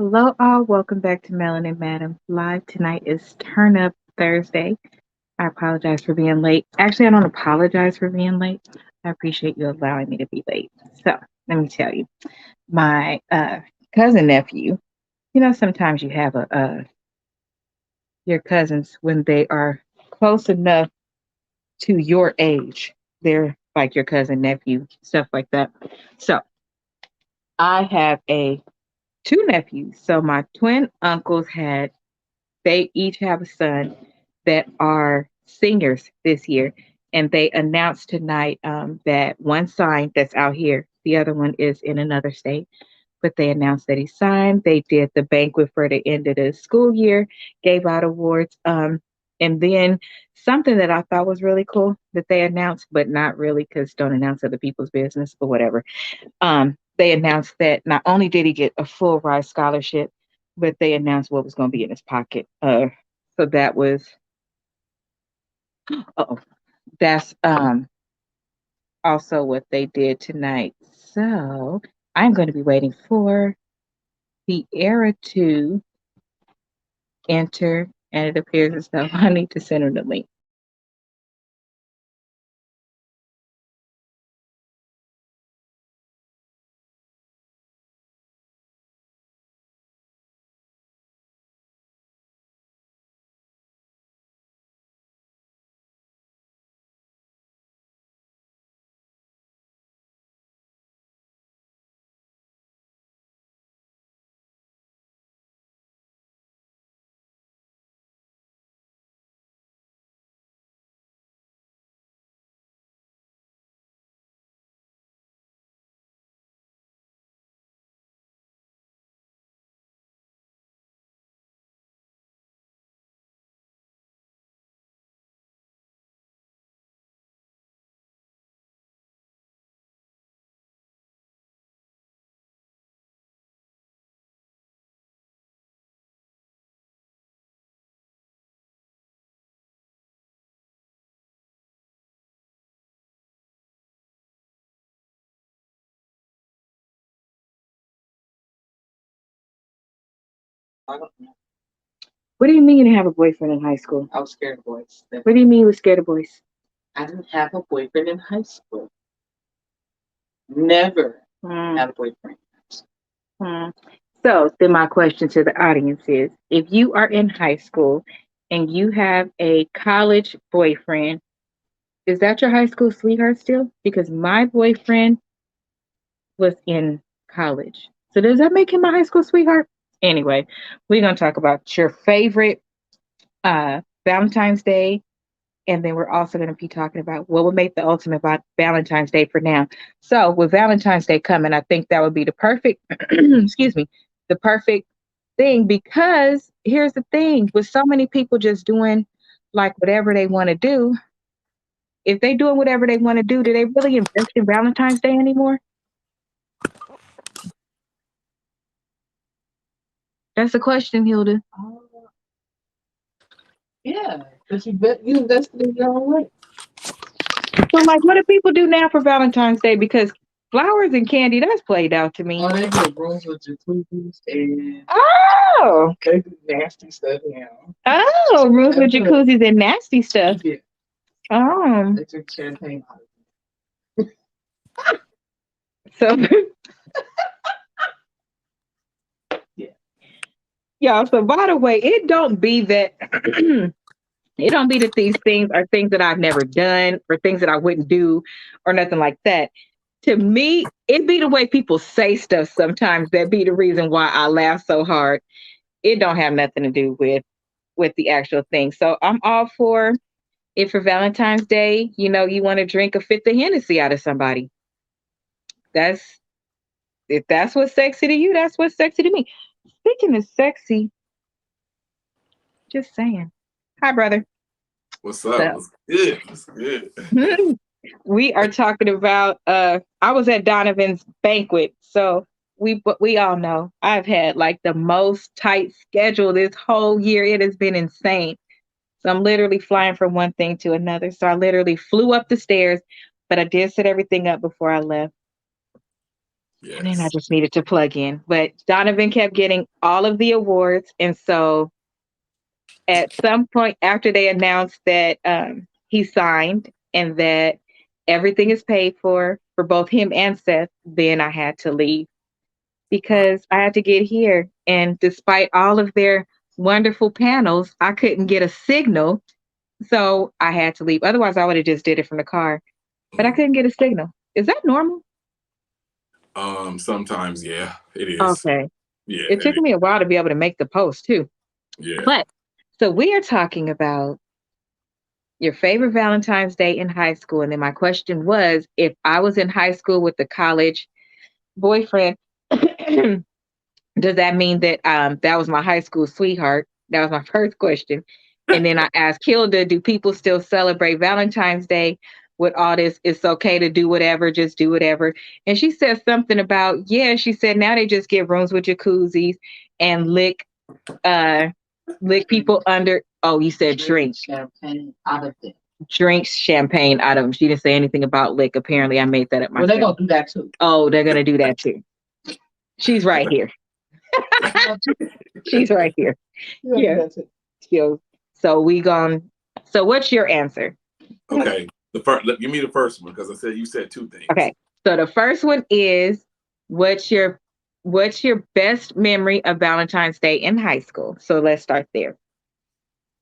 Hello, all. Welcome back to Melanin Madam Live. Tonight is Turn Up Thursday. I apologize for being late. Actually, I don't apologize for being late. I appreciate you allowing me to be late. So, let me tell you, my cousin nephew. Sometimes you have your cousins when they are close enough to your age. They're like your cousin nephew, stuff like that. So, I have a two nephews. So my twin uncles they each have a son that are seniors this year. And they announced tonight that one signed that's out here, the other one is in another state. But they announced that he signed. They did the banquet for the end of the school year, gave out awards. And then something that I thought was really cool that they announced, but not really because don't announce other people's business, but whatever. They announced that not only did he get a full ride scholarship, but they announced what was going to be in his pocket. So that was, oh, that's also what they did tonight. So I'm going to be waiting for Pierra to enter, and it appears as though I need to send her the link. What do you mean you didn't have a boyfriend in high school? I was scared of boys. What do you mean you were scared of boys? I didn't have a boyfriend in high school. Never had a boyfriend. Hmm. So then my question to the audience is, if you are in high school and you have a college boyfriend, is that your high school sweetheart still? Because my boyfriend was in college. So does that make him my high school sweetheart? Anyway, we're gonna talk about your favorite Valentine's Day, and then we're also going to be talking about what would make the ultimate Valentine's Day for now. So with Valentine's Day coming, I think that would be the perfect, excuse me, the perfect thing, because here's the thing: with so many people just doing like whatever they want to do, if they doing whatever they want to do they really invest in Valentine's Day anymore? That's the question, Hilda. Yeah, because you invested in your own way. So, like, what do people do now for Valentine's Day? Because flowers and candy, that's played out to me. Oh, they do rooms with jacuzzis and they do nasty stuff now. Oh, rooms with jacuzzis and nasty stuff. Yeah. They drink champagne out of it. So, yeah. Yeah, so by the way, it don't be that it don't be that these things are things that I've never done or things that I wouldn't do or nothing like that. To me, it be the way people say stuff sometimes that be the reason why I laugh so hard. It don't have nothing to do with the actual thing. So I'm all for if for Valentine's Day, you want to drink a fifth of Hennessy out of somebody. That's if that's what's sexy to you, that's what's sexy to me. Speaking of sexy, just saying. Hi, brother. What's up? What's good? What's good? We are talking about I was at Donovan's banquet, so we all know I've had like the most tight schedule this whole year. It has been insane. So I'm literally flying from one thing to another. So I literally flew up the stairs, but I did set everything up before I left. And then I Yes. just needed to plug in. But Donovan kept getting all of the awards. And so at some point after they announced that he signed and that everything is paid for both him and Seth, then I had to leave Right. because I had to get here. And despite all of their wonderful panels, I couldn't get a signal. So I had to leave. Otherwise, I would have just did it from the car. But I Mm. couldn't get a signal. Is that normal? Sometimes, yeah, it is. Okay. Yeah, It it took is. me a while to be able to make the post too. Yeah. But so we are talking about your favorite Valentine's Day in high school. And then my question was if I was in high school with a college boyfriend, does that mean that that was my high school sweetheart? That was my first question. And then I asked Hilda, do people still celebrate Valentine's Day with all this? It's okay to do whatever, just do whatever. And she said something about, yeah, she said now they just get rooms with jacuzzis and uh lick people under. Oh, you said drink. Champagne out of them. Drinks champagne out of them. She didn't say anything about lick. Apparently, I made that up myself. Well, they're gonna do that too. Oh, they're gonna do that too. She's right here. She's right here. Yeah. So we gone. So what's your answer? Okay. The first, give me the first one because I said you said two things. Okay. So the first one is what's your best memory of Valentine's Day in high school? So let's start there.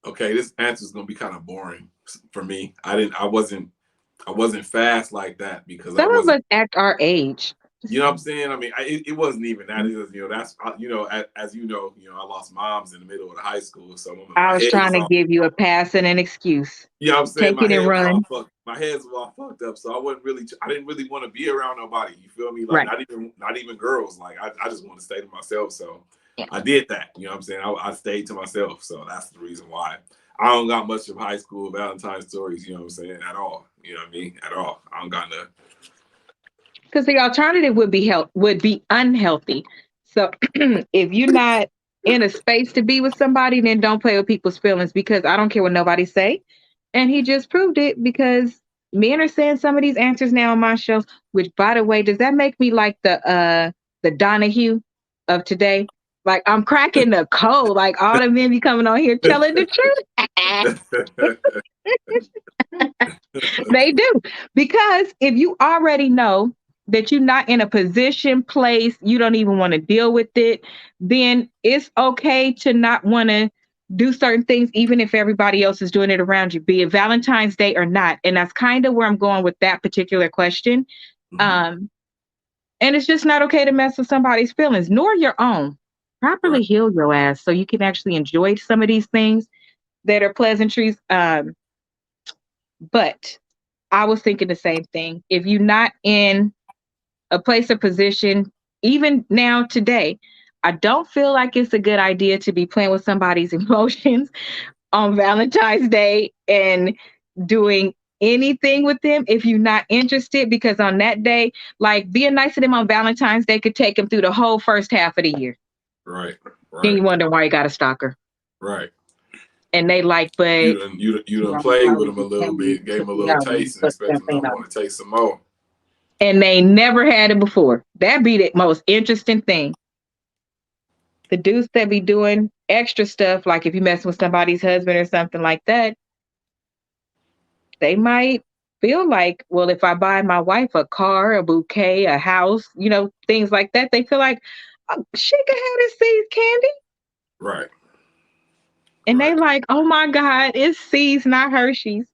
Okay, this answer is gonna be kind of boring for me. I wasn't fast like that because I Some of wasn't. us act our age. You know what I'm saying? I mean, it wasn't even that. It was, that's as I lost moms in the middle of the high school, so I my was head trying was to all. give you a pass and an excuse. You know what I'm saying? Take it and run. My head was all fucked up, so I didn't really want to be around nobody. You feel me? Like Right. not even girls. Like I just want to stay to myself. So Yeah. I did that. You know what I'm saying? I stayed to myself. So that's the reason why I don't got much of high school Valentine stories. You know what I'm saying? At all. You know what I mean? At all. I don't got none. Because the alternative would be unhealthy. So if you're not in a space to be with somebody, then don't play with people's feelings because I don't care what nobody say. And he just proved it because men are saying some of these answers now on my show, which by the way, does that make me like the Donahue of today? Like I'm cracking the code. Like all the men be coming on here telling the truth. They do. Because if you already know that you're not in a position, place, you don't even want to deal with it, then it's okay to not want to do certain things, even if everybody else is doing it around you, be it Valentine's Day or not. And that's kind of where I'm going with that particular question. And it's just not okay to mess with somebody's feelings, nor your own. Properly heal your ass so you can actually enjoy some of these things that are pleasantries. But I was thinking the same thing. If you're not in a place or position, even now today, I don't feel like it's a good idea to be playing with somebody's emotions on Valentine's Day and doing anything with them if you're not interested, because on that day, like being nice to them on Valentine's Day could take them through the whole first half of the year. Right. Then you wonder why you got a stalker. Right. And they like, but you done played with them a little bit, gave them a little taste, and expect them to want to taste some more. And they never had it before. That'd be the most interesting thing. The dudes that be doing extra stuff, like if you mess with somebody's husband or something like that, they might feel like, well, if I buy my wife a car, a bouquet, a house, things like that, they feel like, oh, she could have this Seeds candy. Right. And they like, oh my God, it's Seeds, not Hershey's.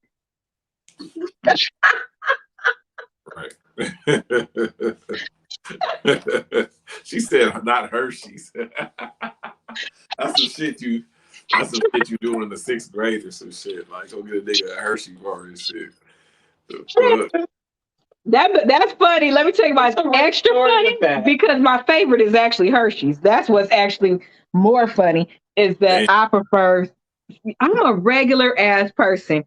Right. She said not Hershey's. That's some shit you do in the 6th grade or some shit. Like go get a nigga a Hershey bar and shit. That's funny. Let me tell you why it's extra funny because my favorite is actually Hershey's. That's what's actually more funny is that I prefer. I'm a regular ass person.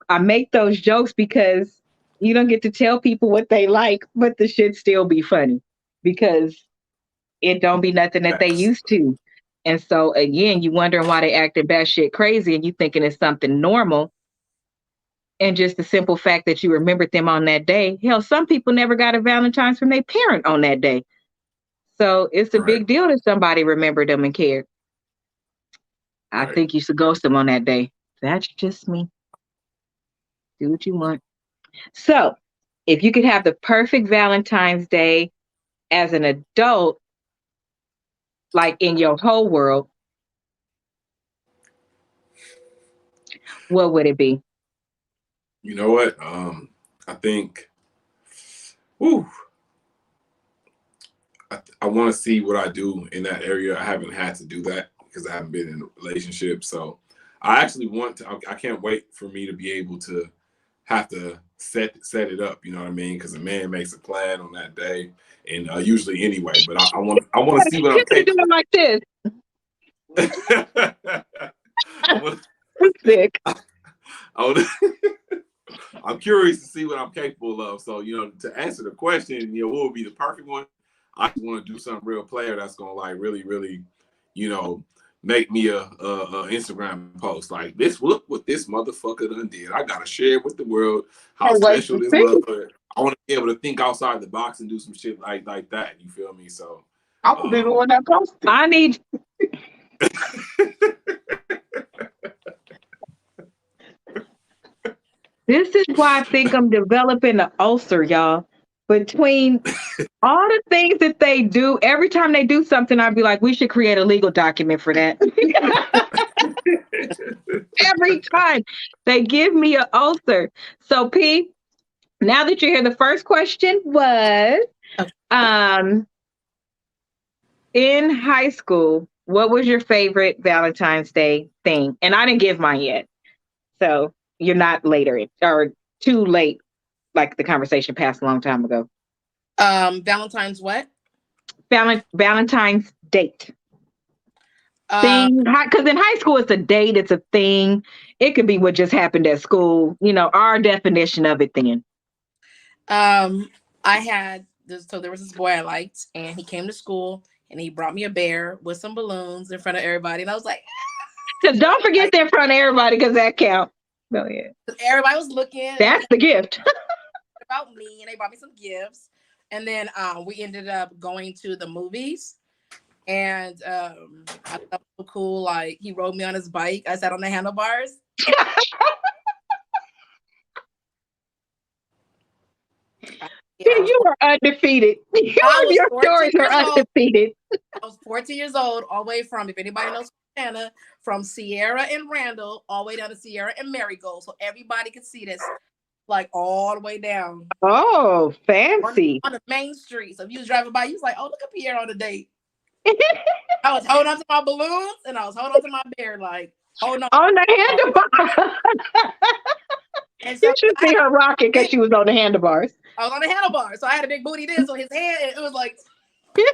I make those jokes because you don't get to tell people what they like, but the shit still be funny because it don't be nothing that they used to. And so again, you wondering why they acting batshit crazy and you thinking it's something normal. And just the simple fact that you remembered them on that day. Hell, some people never got a Valentine's from their parent on that day. So it's a Right. big deal that somebody remembered them and cared. I Right. think you should ghost them on that day. That's just me. Do what you want. So, if you could have the perfect Valentine's Day as an adult, like in your whole world, what would it be? You know what? I think. Whew, I want to see what I do in that area. I haven't had to do that because I haven't been in a relationship. So I actually want to. I can't wait for me to be able to have to set it up. You know what I mean? Because a man makes a plan on that day, and usually anyway. But I want to see what You I'm could do capable. it like this. I want, I'm sick. I want, I'm curious to see what I'm capable of. So, to answer the question, what would be the perfect one? I just want to do something real player that's gonna like really, really, you know, make me a Instagram post like this. Look what this motherfucker done did. I gotta share with the world how Can't wait special to this see. motherfucker. I want to be able to think outside the box and do some shit like that. You feel me? So, I would be the one that posted. I need. This is why I think I'm developing an ulcer, y'all. Between all the things that they do, every time they do something, I'd be like, we should create a legal document for that. Every time they give me an ulcer. So, P, now that you're here, the first question was um in high school, what was your favorite Valentine's Day thing? And I didn't give mine yet. So you're not later or too late, like the conversation passed a long time ago. Valentine's what? Valentine's date Um, thing. Because in high school, it's a date, it's a thing. It could be what just happened at school, our definition of it then. I had this. So there was this boy I liked, and he came to school, and he brought me a bear with some balloons in front of everybody, and I was like, Because don't forget that in front of everybody, because that counts. Oh, yeah. everybody was looking. That's the gift. About me, and they brought me some gifts, and then we ended up going to the movies, and I thought it was cool. Like, he rode me on his bike. I sat on the handlebars. Yeah, you were undefeated. Your stories were undefeated. I was 14 years old, all the way from, if anybody knows Montana, from Sierra and Randall, all the way down to Sierra and Marigold, so everybody could see this, like, all the way down. Oh, fancy. On the main street. So if you was driving by, you was like, oh, look at Pierra on a date. I was holding on to my balloons, and I was holding on to my bear, like, oh no. On the handlebars. And so you should see her rocking because she was on the handlebars. I was on the handlebars, so I had a big booty then. So his hand, it was like, so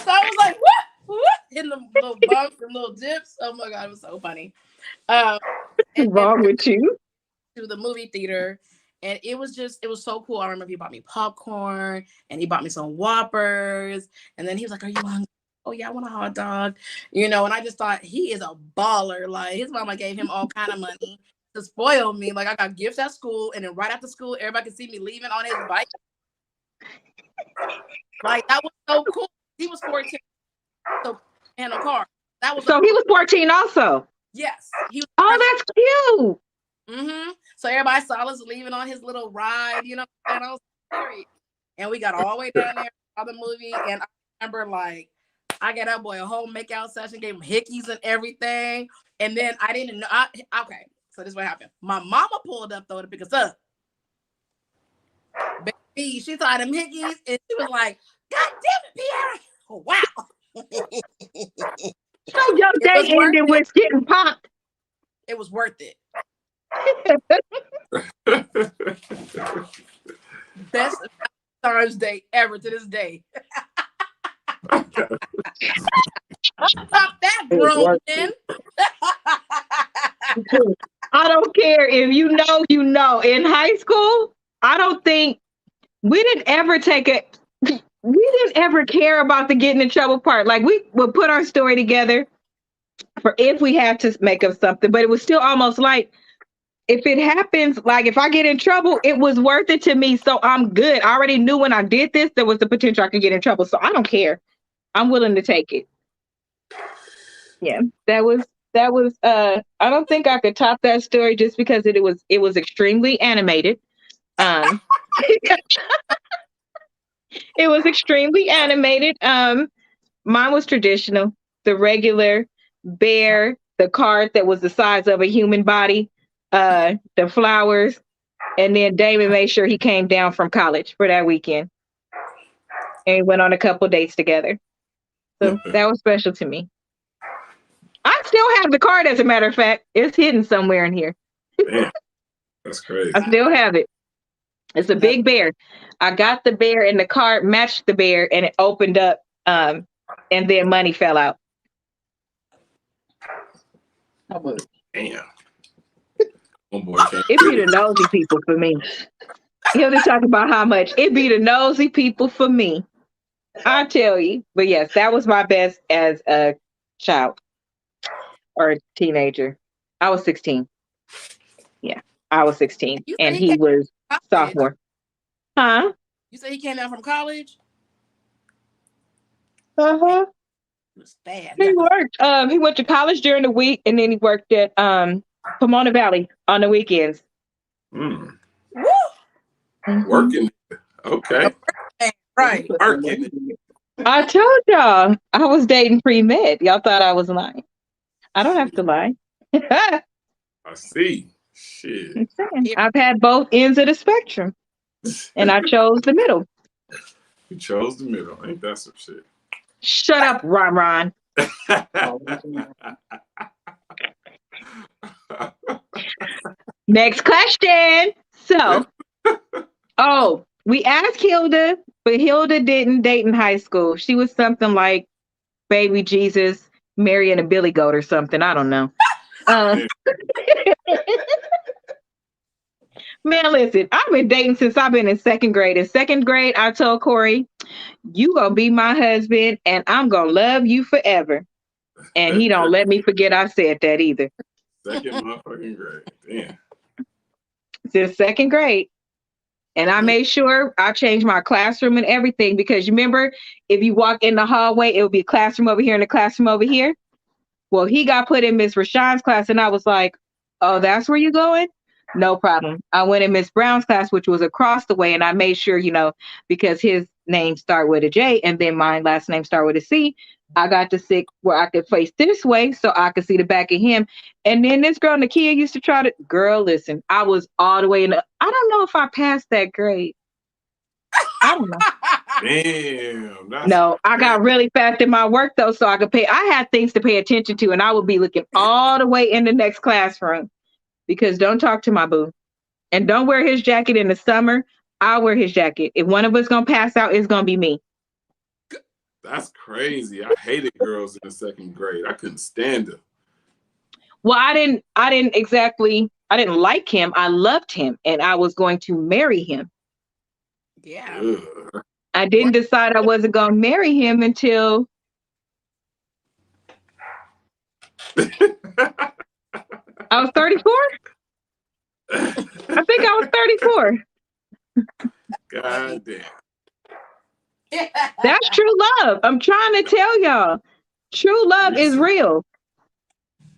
I was like, what? Hitting the little bumps and little dips. Oh my God, it was so funny. What's wrong with you? To the movie theater, and it was so cool. I remember he bought me popcorn, and he bought me some Whoppers, and then he was like, "Are you hungry?" Oh yeah, I want a hot dog, and I just thought, he is a baller. Like, his mama gave him all kind of money to spoil me. Like, I got gifts at school, and then right after school, everybody could see me leaving on his bike. Like, that was so cool. He was 14, so in a car. That was so he was 14 also. Yes. He was. Oh, that's cute. So everybody saw us leaving on his little ride, and I was scary. And we got all the way down there for the movie, and I remember, like, I got that boy a whole makeout session, gave him hickeys and everything, and then I didn't know. Okay, so this is what happened. My mama pulled up though to pick us up. Baby, she saw them hickeys, and she was like, "God damn it, Pierre! Oh, wow!" So your day ended with getting popped. It was worth it. Best Valentine's Day ever to this day. Stop that, grown men. I don't care if you know, In high school, I don't think we didn't ever care about the getting in trouble part. Like, we would put our story together for if we had to make up something, but it was still almost like if it happens, like if I get in trouble, it was worth it to me. So I'm good. I already knew when I did this, there was the potential I could get in trouble. So I don't care. I'm willing to take it. Yeah, I don't think I could top that story just because it was extremely animated. Um it was extremely animated. Mine was traditional, the regular bear, the card that was the size of a human body, the flowers, and then Damon made sure he came down from college for that weekend. And we went on a couple dates together. So that was special to me. I still have the card, as a matter of fact. It's hidden somewhere in here. Man, that's crazy. I still have it. It's a big bear. I got the bear and the card matched the bear and it opened up and then money fell out. Damn. One boy It be the nosy people for me. You have to talk about how much. It be the nosy people for me. I tell you. But yes, that was my best as a child or a teenager. I was 16. Yeah, I was 16. And he was sophomore. Huh? You said he came down from college? Uh-huh. It was bad. He worked. He went to college during the week and then he worked at Pomona Valley on the weekends. Mm. Woo! Working. Okay. Right. Working. I told y'all I was dating pre-med. Y'all thought I was lying. I don't have to lie. I see. Shit. I've had both ends of the spectrum. And I chose the middle. You chose the middle. Ain't that some shit? Shut up, Ron. Next question. So, we asked Hilda, but Hilda didn't date in high school. She was something like Baby Jesus, marrying a billy goat or something. I don't know. Man, listen, I've been dating since I've been in second grade. In second grade, I told Corey, you gonna be my husband and I'm gonna love you forever. And he don't let me forget I said that either. Second motherfucking grade. Damn. Since second grade. And I made sure I changed my classroom and everything because you remember, if you walk in the hallway, it would be a classroom over here and a classroom over here. Well, he got put in Miss Rashawn's class and I was like, oh, that's where you're going? No problem. I went in Miss Brown's class, which was across the way, and I made sure, because his name start with a J and then my last name start with a C, I got to sit where I could face this way so I could see the back of him. And then this girl, Nakia, used to try to, girl, listen, I was all the way in the, I don't know if I passed that grade. I don't know. Damn. No, I got really fast in my work though, so I had things to pay attention to, and I would be looking all the way in the next classroom. Because don't talk to my boo. And don't wear his jacket in the summer. I'll wear his jacket. If one of us gonna pass out, it's gonna be me. That's crazy. I hated girls in the second grade. I couldn't stand them. Well, I didn't like him. I loved him and I was going to marry him. Yeah. Ugh. I didn't decide I wasn't gonna marry him until I was 34. I think I was 34. God damn. That's true love. I'm trying to tell y'all. True love is real.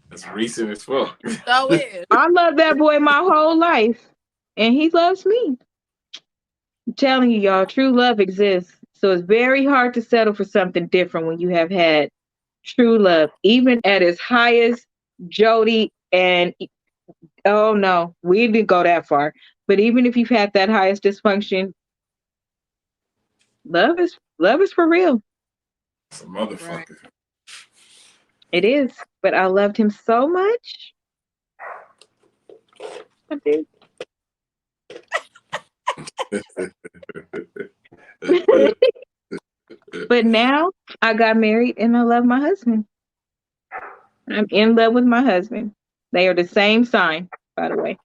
That's recent as fuck. So is. I love that boy my whole life. And he loves me. I'm telling you, y'all, true love exists. So it's very hard to settle for something different when you have had true love. Even at its highest, Jody and oh no, we didn't go that far. But even if you've had that highest dysfunction, love is for real. It's a motherfucker. Right. It is. But I loved him so much. I did. But now I got married and I love my husband. I'm in love with my husband. They are the same sign, by the way.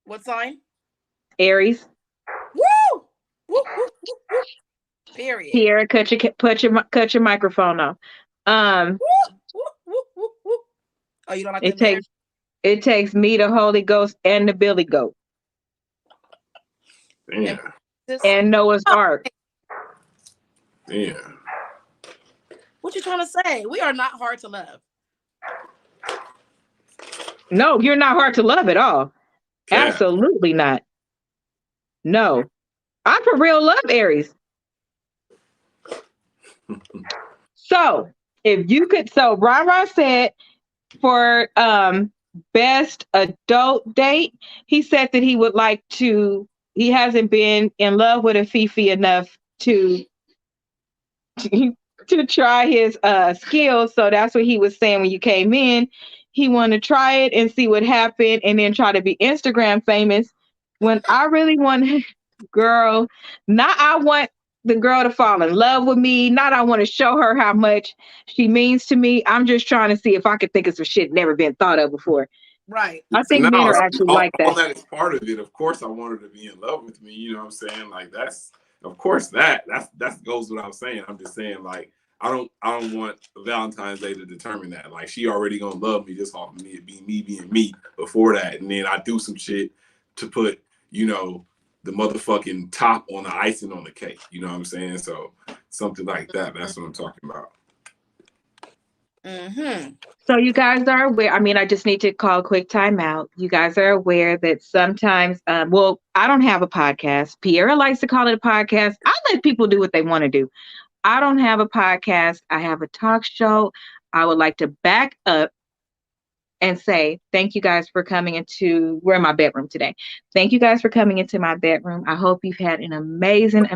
What sign? Aries. Woo! Woo, woo, woo, woo. Period. Pierra, cut your microphone off. Woo, woo, woo, woo, woo. Oh, you don't like It takes It takes me, the Holy Ghost, and the Billy Goat, Yeah. and Noah's Ark. Yeah. What you trying to say? We are not hard to love. No, you're not hard to love at all. Yeah. Absolutely not. No. I for real love Aries. So if you could, so Ron said for best adult date, he said that he would like to, he hasn't been in love with a Fifi enough to, to try his skills. So that's what he was saying when you came in. He wanted to try it and see what happened and then try to be Instagram famous. When I really want, girl, not I want the girl to fall in love with me. Not I want to show her how much she means to me. I'm just trying to see if I could think of some shit never been thought of before. Right. I think men are actually like that. All that is part of it. Of course, I want her to be in love with me. You know what I'm saying? Like that's, of course, that goes without saying. I'm just saying, like, I don't want Valentine's Day to determine that. Like, she already gonna love me just off of me being me before that, and then I do some shit to put, you know, the motherfucking top on the icing on the cake. You know what I'm saying? So something like that. That's what I'm talking about. Mm-hmm. So you guys are aware. I mean, I just need to call a quick timeout. You guys are aware that sometimes, well, I don't have a podcast. Pierra likes to call it a podcast. I let people do what they want to do. I don't have a podcast. I have a talk show. I would like to back up and say thank you guys for coming into, we're in my bedroom today. Thank you guys for coming into my bedroom. I hope you've had an amazing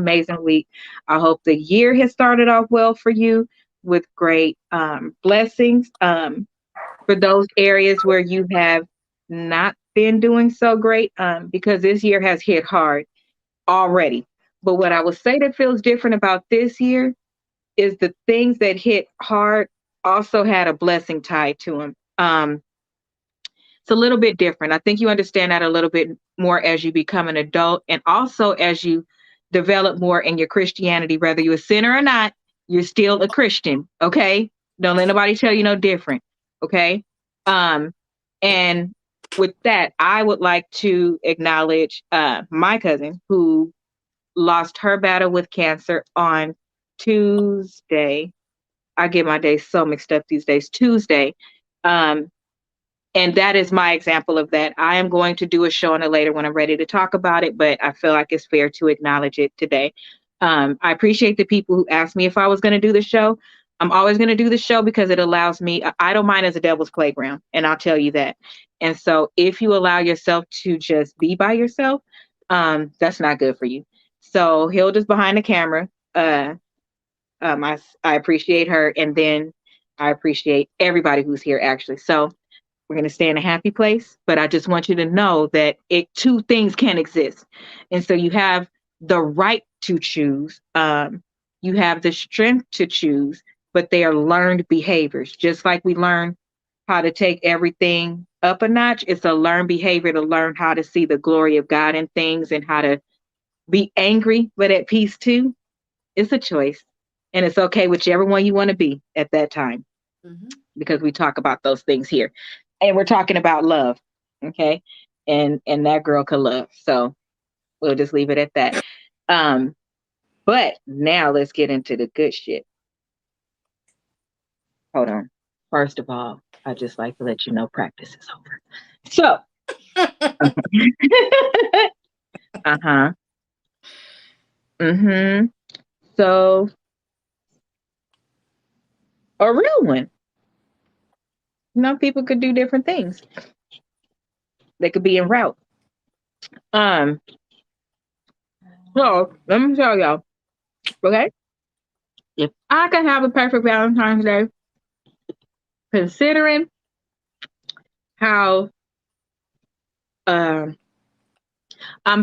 week. I hope the year has started off well for you with great blessings. For those areas where you have not been doing so great, because this year has hit hard already. But what I will say that feels different about this year is the things that hit hard also had a blessing tied to them. It's a little bit different. I think you understand that a little bit more as you become an adult and also as you develop more in your Christianity, whether you're a sinner or not, you're still a Christian. Okay. Don't let nobody tell you no different. Okay. And with that, I would like to acknowledge my cousin who lost her battle with cancer on Tuesday. I get my days so mixed up these days. Tuesday. And that is my example of that. I am going to do a show on it later when I'm ready to talk about it, but I feel like it's fair to acknowledge it today. I appreciate the people who asked me if I was going to do the show. I'm always going to do the show because it allows me, I don't mind as a devil's playground, and I'll tell you that. And so if you allow yourself to just be by yourself, that's not good for you. So Hilda's behind the camera. I appreciate her. And then I appreciate everybody who's here actually. So we're going to stay in a happy place, but I just want you to know that two things can exist. And so you have the right to choose. You have the strength to choose, but they are learned behaviors. Just like we learn how to take everything up a notch, it's a learned behavior to learn how to see the glory of God in things and how to be angry, but at peace too. It's a choice. And it's okay whichever one you want to be at that time. Mm-hmm. Because we talk about those things here. And we're talking about love, okay? And that girl could love. So we'll just leave it at that. But now let's get into the good shit. Hold on. First of all, I just like to let you know practice is over. So. Uh-huh. Mm-hmm. So a real one. You know, people could do different things. They could be en route. So let me tell y'all, okay? If I could have a perfect Valentine's Day, considering how I'm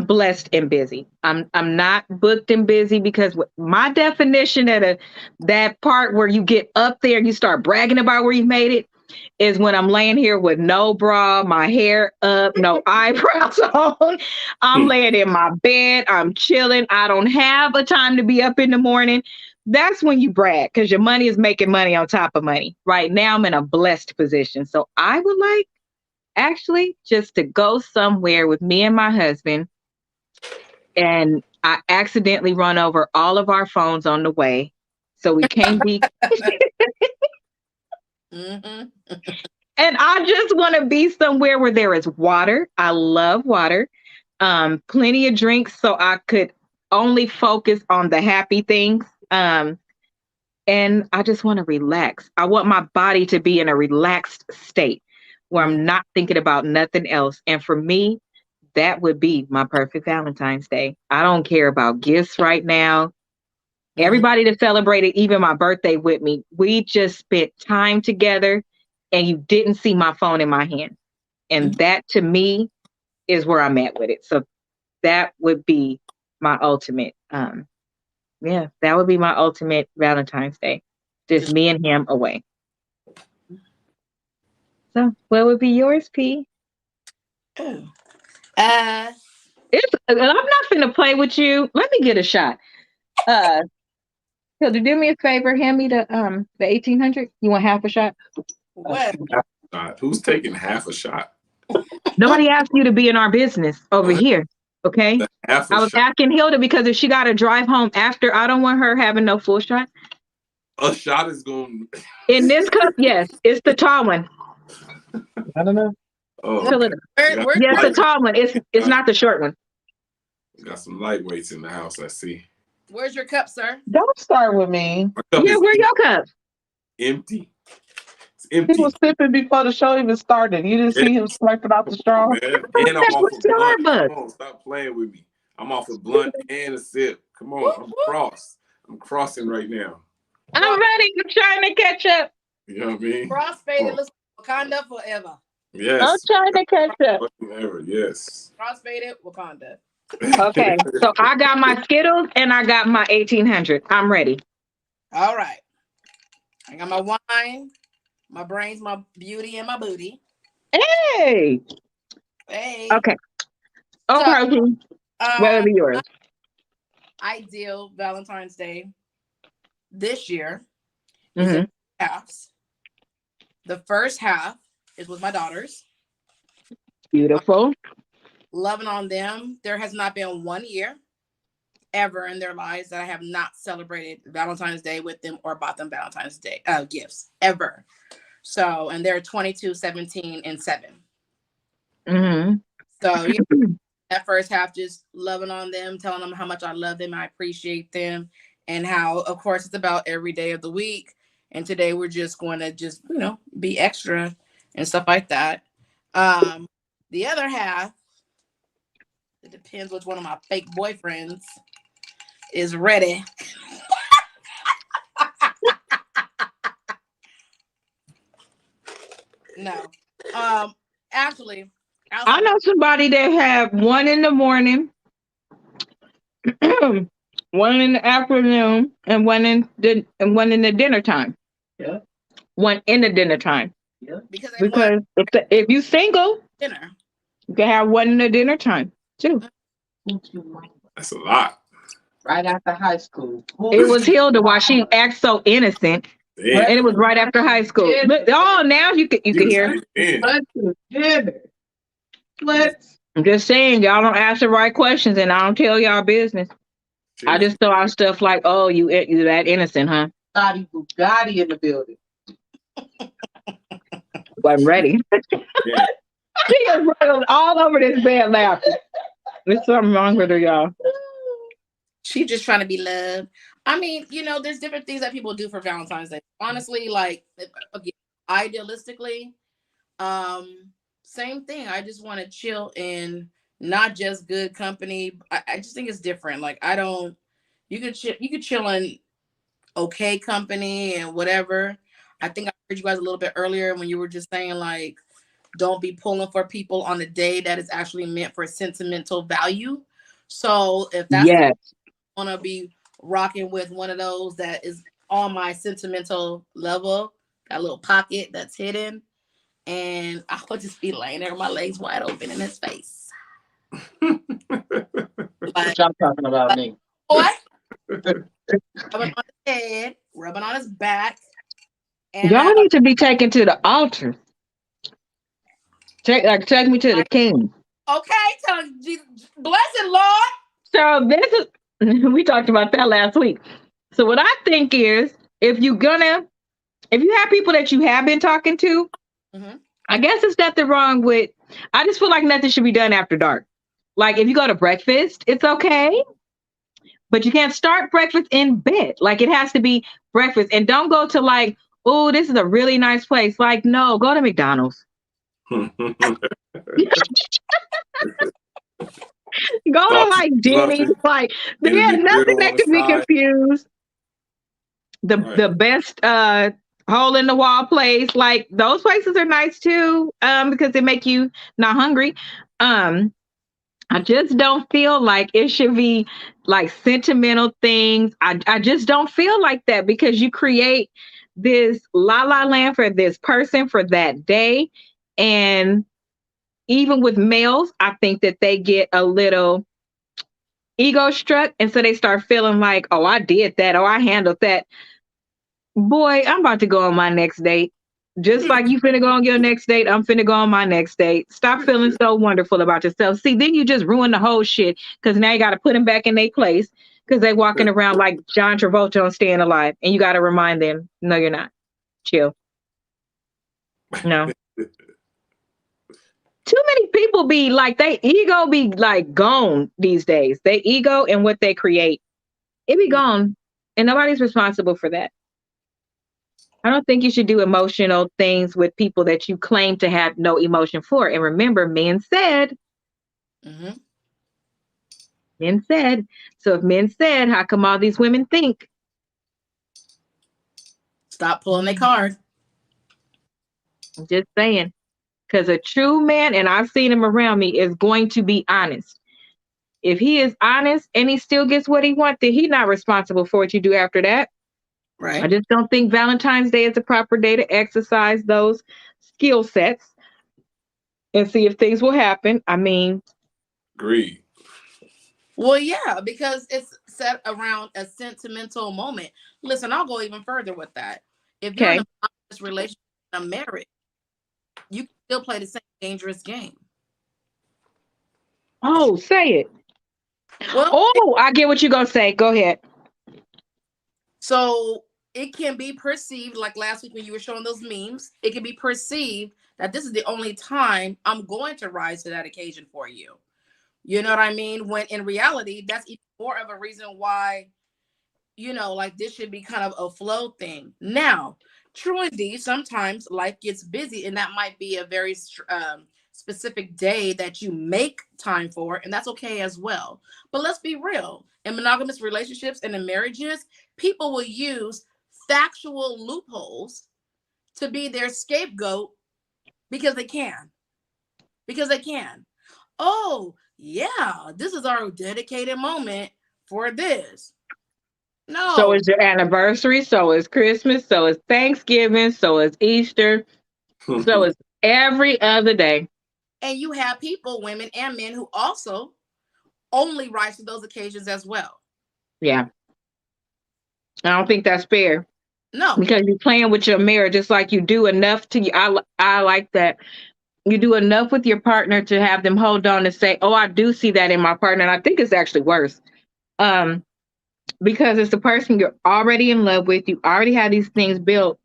blessed and busy. I'm not booked and busy because my definition of that part where you get up there and you start bragging about where you made it is when I'm laying here with no bra, my hair up, no eyebrows on. I'm laying in my bed. I'm chilling. I don't have a time to be up in the morning. That's when you brag because your money is making money on top of money. Right now, I'm in a blessed position. So I would like Actually, just to go somewhere with me and my husband, and I accidentally run over all of our phones on the way. So we can't be. Mm-hmm. And I just want to be somewhere where there is water. I love water. Plenty of drinks so I could only focus on the happy things. And I just want to relax. I want my body to be in a relaxed state where I'm not thinking about nothing else. And for me, that would be my perfect Valentine's Day. I don't care about gifts right now. Everybody that celebrated even my birthday with me, we just spent time together and you didn't see my phone in my hand. And that to me is where I'm at with it. So that would be my ultimate. Yeah, that would be my ultimate Valentine's Day. Just me and him away. So what would be yours, P? Oh. I'm not finna play with you. Let me get a shot. Hilda, do me a favor. Hand me the 1800. You want half a shot? What? Who's taking half a shot? Nobody asked you to be in our business over here. Okay. Half a I was shot. asking Hilda because if she got to drive home after, I don't want her having no full shot. A shot is going. In this cup, yes, it's the tall one. I don't know. Oh, Fill it up. Yes, the tall one. It's not the short one. We got some lightweights in the house. I see. Where's your cup, sir? Don't start with me. Yeah, where your cup? Empty. It's empty. He was sipping before the show even started. You didn't see him slurping out the straw. Man. And I'm off of blunt. Starbucks. Come on, stop playing with me. I'm off of blunt and a sip. Come on, I'm crossing right now. I'm ready. I'm trying to catch up. You know what I mean? Crossfaded, looks Wakanda forever. Yes. I'm trying to catch up. Forever, yes. Crossfaded, Wakanda. Okay, so I got my Skittles and I got my 1800. I'm ready. All right. I got my wine, my brains, my beauty, and my booty. Hey. Hey. Okay. Okay. Whatever yours. Ideal Valentine's Day this year Mm-hmm. is halves. The first half is with my daughters. Beautiful. Loving on them. There has not been 1 year ever in their lives that I have not celebrated Valentine's Day with them or bought them Valentine's Day gifts ever. So, and they're 22, 17, and 7. Mm-hmm. So that first half, just loving on them, telling them how much I love them, I appreciate them, and how, of course, it's about every day of the week. And today we're just going to be extra and stuff like that. The other half, it depends which one of my fake boyfriends is ready. No. Actually, I know somebody that have one in the morning, one in the afternoon, and one in the dinner time. Yeah. One in the dinner time. Yeah. Because if you single, dinner. you can have one in the dinner time too. That's a lot. Right after high school. It was Hilda while she acts so innocent. Damn. And it was right after high school. Look, now you can hear. I'm just saying, y'all don't ask the right questions, and I don't tell y'all business. I just throw out stuff like, "Oh, you that innocent, huh?" Bugatti in the building. Wasn't ready. Yeah. She is running all over this bed laughing. There's something wrong with her, y'all. She's just trying to be loved. I mean, there's different things that people do for Valentine's Day. Honestly, idealistically, same thing. I just want to chill in not just good company. I just think it's different. Like, you could chill in okay company and whatever. I think I heard you guys a little bit earlier when you were just saying, like, don't be pulling for people on a day that is actually meant for sentimental value. So if that's want to be rocking with one of those that is on my sentimental level, that little pocket that's hidden, and I would just be laying there with my legs wide open in his face. What y'all talking about me? What? Rubbing on his head, rubbing on his back. And y'all need to be taken to the altar. Take me to the king. Okay, tell Jesus, blessed Lord. So this is we talked about that last week. So what I think is if you have people that you have been talking to, Mhm. I guess there's nothing wrong with I just feel like nothing should be done after dark. Like if you go to breakfast, it's okay. But you can't start breakfast in bed. Like it has to be breakfast. And don't go to like, oh, this is a really nice place. Like, no, go to McDonald's. Go to Sausage, like Denny's. sausage, Like it'll there's be nothing griddle that on the can be side. confused. Right. The best hole in the wall place. Like those places are nice too. Because they make you not hungry. I just don't feel like it should be like sentimental things. I just don't feel like that because you create this la la land for this person for that day. And even with males, I think that they get a little ego struck. And so they start feeling like, oh, I did that. Oh, I handled that. Boy, I'm about to go on my next date. Just like you finna go on your next date, I'm finna go on my next date. Stop feeling so wonderful about yourself. See, then you just ruin the whole shit because now you got to put them back in their place because they walking around like John Travolta on Staying Alive. And you got to remind them, no, you're not. Chill. No. Too many people be like, they ego be like gone these days. They ego and what they create, it be gone. And nobody's responsible for that. I don't think you should do emotional things with people that you claim to have no emotion for. And remember, men said. Mhm. Men said. So if men said, how come all these women think? Stop pulling their card. I'm just saying. Because a true man, and I've seen him around me, is going to be honest. If he is honest and he still gets what he wants, then he's not responsible for what you do after that. I Right. just don't think Valentine's Day is the proper day to exercise those skill sets and see if things will happen. I mean, Agreed. Well, yeah, because it's set around a sentimental moment. Listen, I'll go even further with that. If you're in okay. a monogamous relationship, in a marriage, you can still play the same dangerous game. Oh, say it. Well, Oh, I get what you're going to say. Go ahead. so it can be perceived, like last week when you were showing those memes, it can be perceived that this is the only time I'm going to rise to that occasion for you. You know what I mean? When in reality, that's even more of a reason why, like this should be kind of a flow thing. Now, true indeed, sometimes life gets busy, and that might be a very specific day that you make time for, and that's okay as well. But let's be real. In monogamous relationships and in marriages, people will use factual loopholes to be their scapegoat because they can. Because they can. Oh, yeah, this is our dedicated moment for this. So No. is your anniversary. So is Christmas. So is Thanksgiving. So is Easter. So is every other day. And you have people, women and men, who also only rise to those occasions as well. Yeah. I don't think that's fair No. because you're playing with your marriage. It's like you do enough to, I like that. You do enough with your partner to have them hold on and say, oh, I do see that in my partner. And I think it's actually worse. Because it's the person you're already in love with. You already have these things built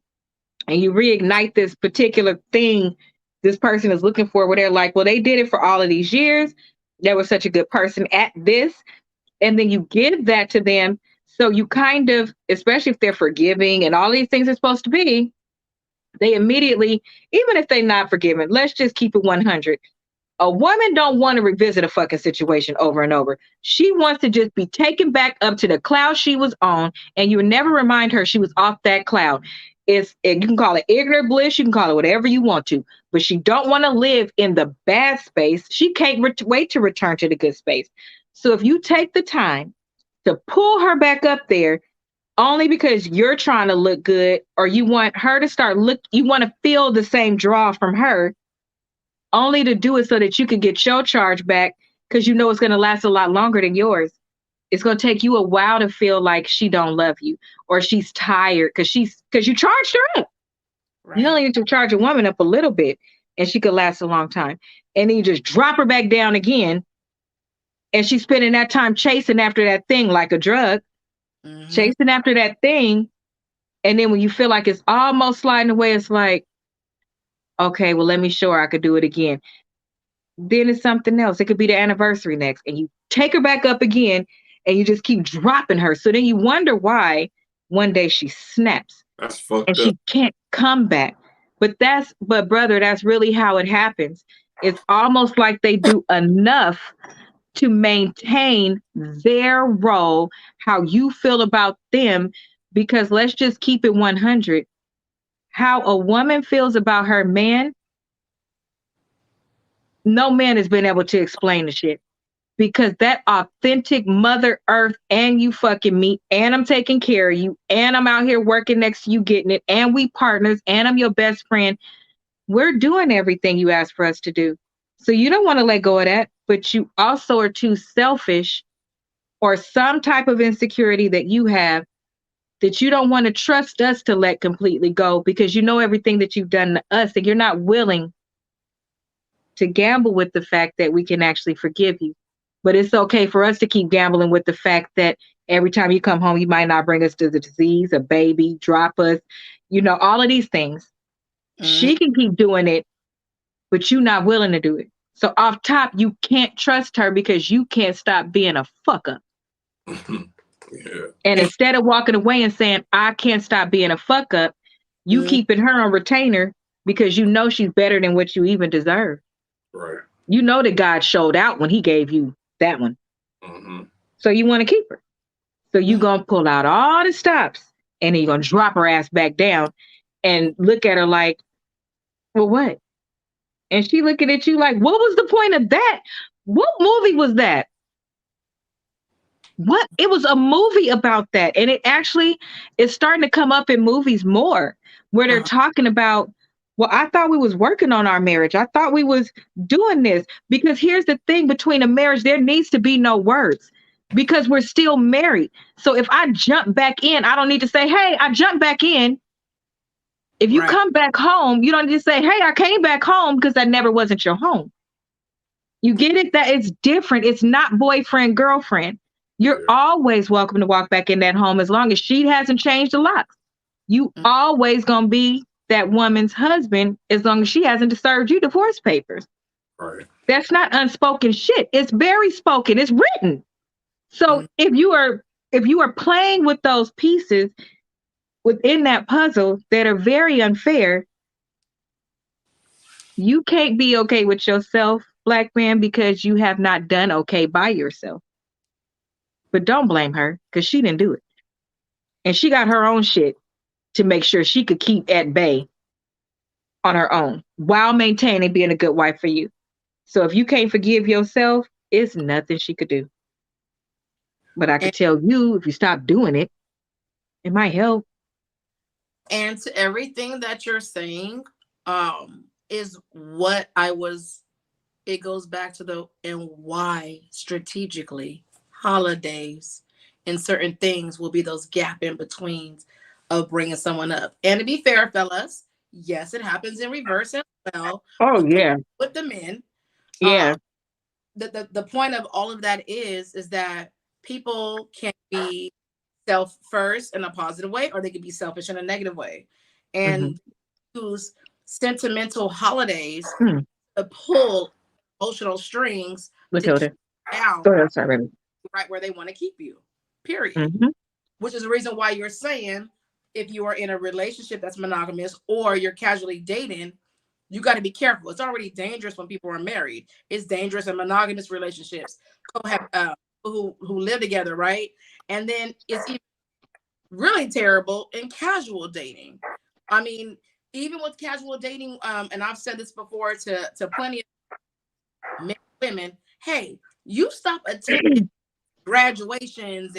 and you reignite this particular thing this person is looking for where they're like, well, they did it for all of these years. They were such a good person at this. And then you give that to them. So you kind of, especially if they're forgiving and all these things are supposed to be, they immediately, even if they're not forgiving, let's just keep it 100. A woman don't want to revisit a fucking situation over and over. She wants to just be taken back up to the cloud she was on, and you never remind her she was off that cloud. You can call it ignorant bliss, you can call it whatever you want to, but she don't want to live in the bad space. She can't wait to return to the good space. So if you take the time to pull her back up there, only because you're trying to look good, or you want her to you want to feel the same draw from her, only to do it so that you can get your charge back because you know it's going to last a lot longer than yours. It's going to take you a while to feel like she don't love you or she's tired because you charged her up. Right. You only need to charge a woman up a little bit. and she could last a long time. And then you just drop her back down again, and she's spending that time chasing after that thing like a drug, chasing after that thing. And then when you feel like it's almost sliding away, it's like, okay, well, let me show her I could do it again. Then it's something else. It could be the anniversary next, and you take her back up again, and you just keep dropping her. So then you wonder why one day she snaps. That's fucked and up. she can't come back. But brother, that's really how it happens. It's almost like they do enough to maintain their role, how you feel about them, because let's just keep it 100. How a woman feels about her man, no man has been able to explain the shit. Because that authentic Mother Earth, and you fucking me, and I'm taking care of you, and I'm out here working next to you getting it, and we partners, and I'm your best friend. We're doing everything you asked for us to do. So you don't want to let go of that, but you also are too selfish, or some type of insecurity that you have, that you don't want to trust us to let completely go, because you know everything that you've done to us, and you're not willing to gamble with the fact that we can actually forgive you. But it's okay for us to keep gambling with the fact that every time you come home, you might not bring us to the disease, a baby, drop us, all of these things. She can keep doing it, but you're not willing to do it. So off top, you can't trust her because you can't stop being a fuck up. Yeah. And instead of walking away and saying, I can't stop being a fuck up, you keeping her on retainer because you know she's better than what you even deserve. Right. You know that God showed out when he gave you that one. So you want to keep her. So you going to pull out all the stops, and then you're going to drop her ass back down and look at her like, well, what? And she looking at you like, what was the point of that? What movie was that? What? It was a movie about that. And it actually is starting to come up in movies more, where they're talking about, well, I thought we was working on our marriage. I thought we was doing this. Because here's the thing, between a marriage, there needs to be no words, because we're still married. So if I jump back in, I don't need to say, hey, I jumped back in. If you come back home, you don't need to say, hey, I came back home, because that never wasn't your home. You get it? That it's different. It's not boyfriend, girlfriend. You're always welcome to walk back in that home, as long as she hasn't changed the locks. You always going to be that woman's husband, as long as she hasn't served you divorce papers. Right. That's not unspoken shit. It's very spoken. It's written. So if you are playing with those pieces within that puzzle that are very unfair, you can't be okay with yourself, black man, because you have not done okay by yourself. But don't blame her, because she didn't do it. And she got her own shit to make sure she could keep at bay on her own, while maintaining being a good wife for you. So if you can't forgive yourself, it's nothing she could do. But I could tell you, if you stop doing it, it might help. And to everything that you're saying, is what it goes back to and why strategically holidays and certain things will be those gap in betweens of bringing someone up. And to be fair, fellas, yes, it happens in reverse as well. Oh, yeah. With the men. Yeah. The point of all of that is that people can be self first in a positive way, or they can be selfish in a negative way. And use sentimental holidays to pull emotional strings Matilda. down Go ahead, sorry, baby. Right where they want to keep you, period. Which is the reason why you're saying, if you are in a relationship that's monogamous or you're casually dating, you got to be careful. It's already dangerous when people are married. It's dangerous in monogamous relationships who live together, right? And then it's even really terrible in casual dating. I mean, even with casual dating, and I've said this before to plenty of men and women, hey, you stop attending graduations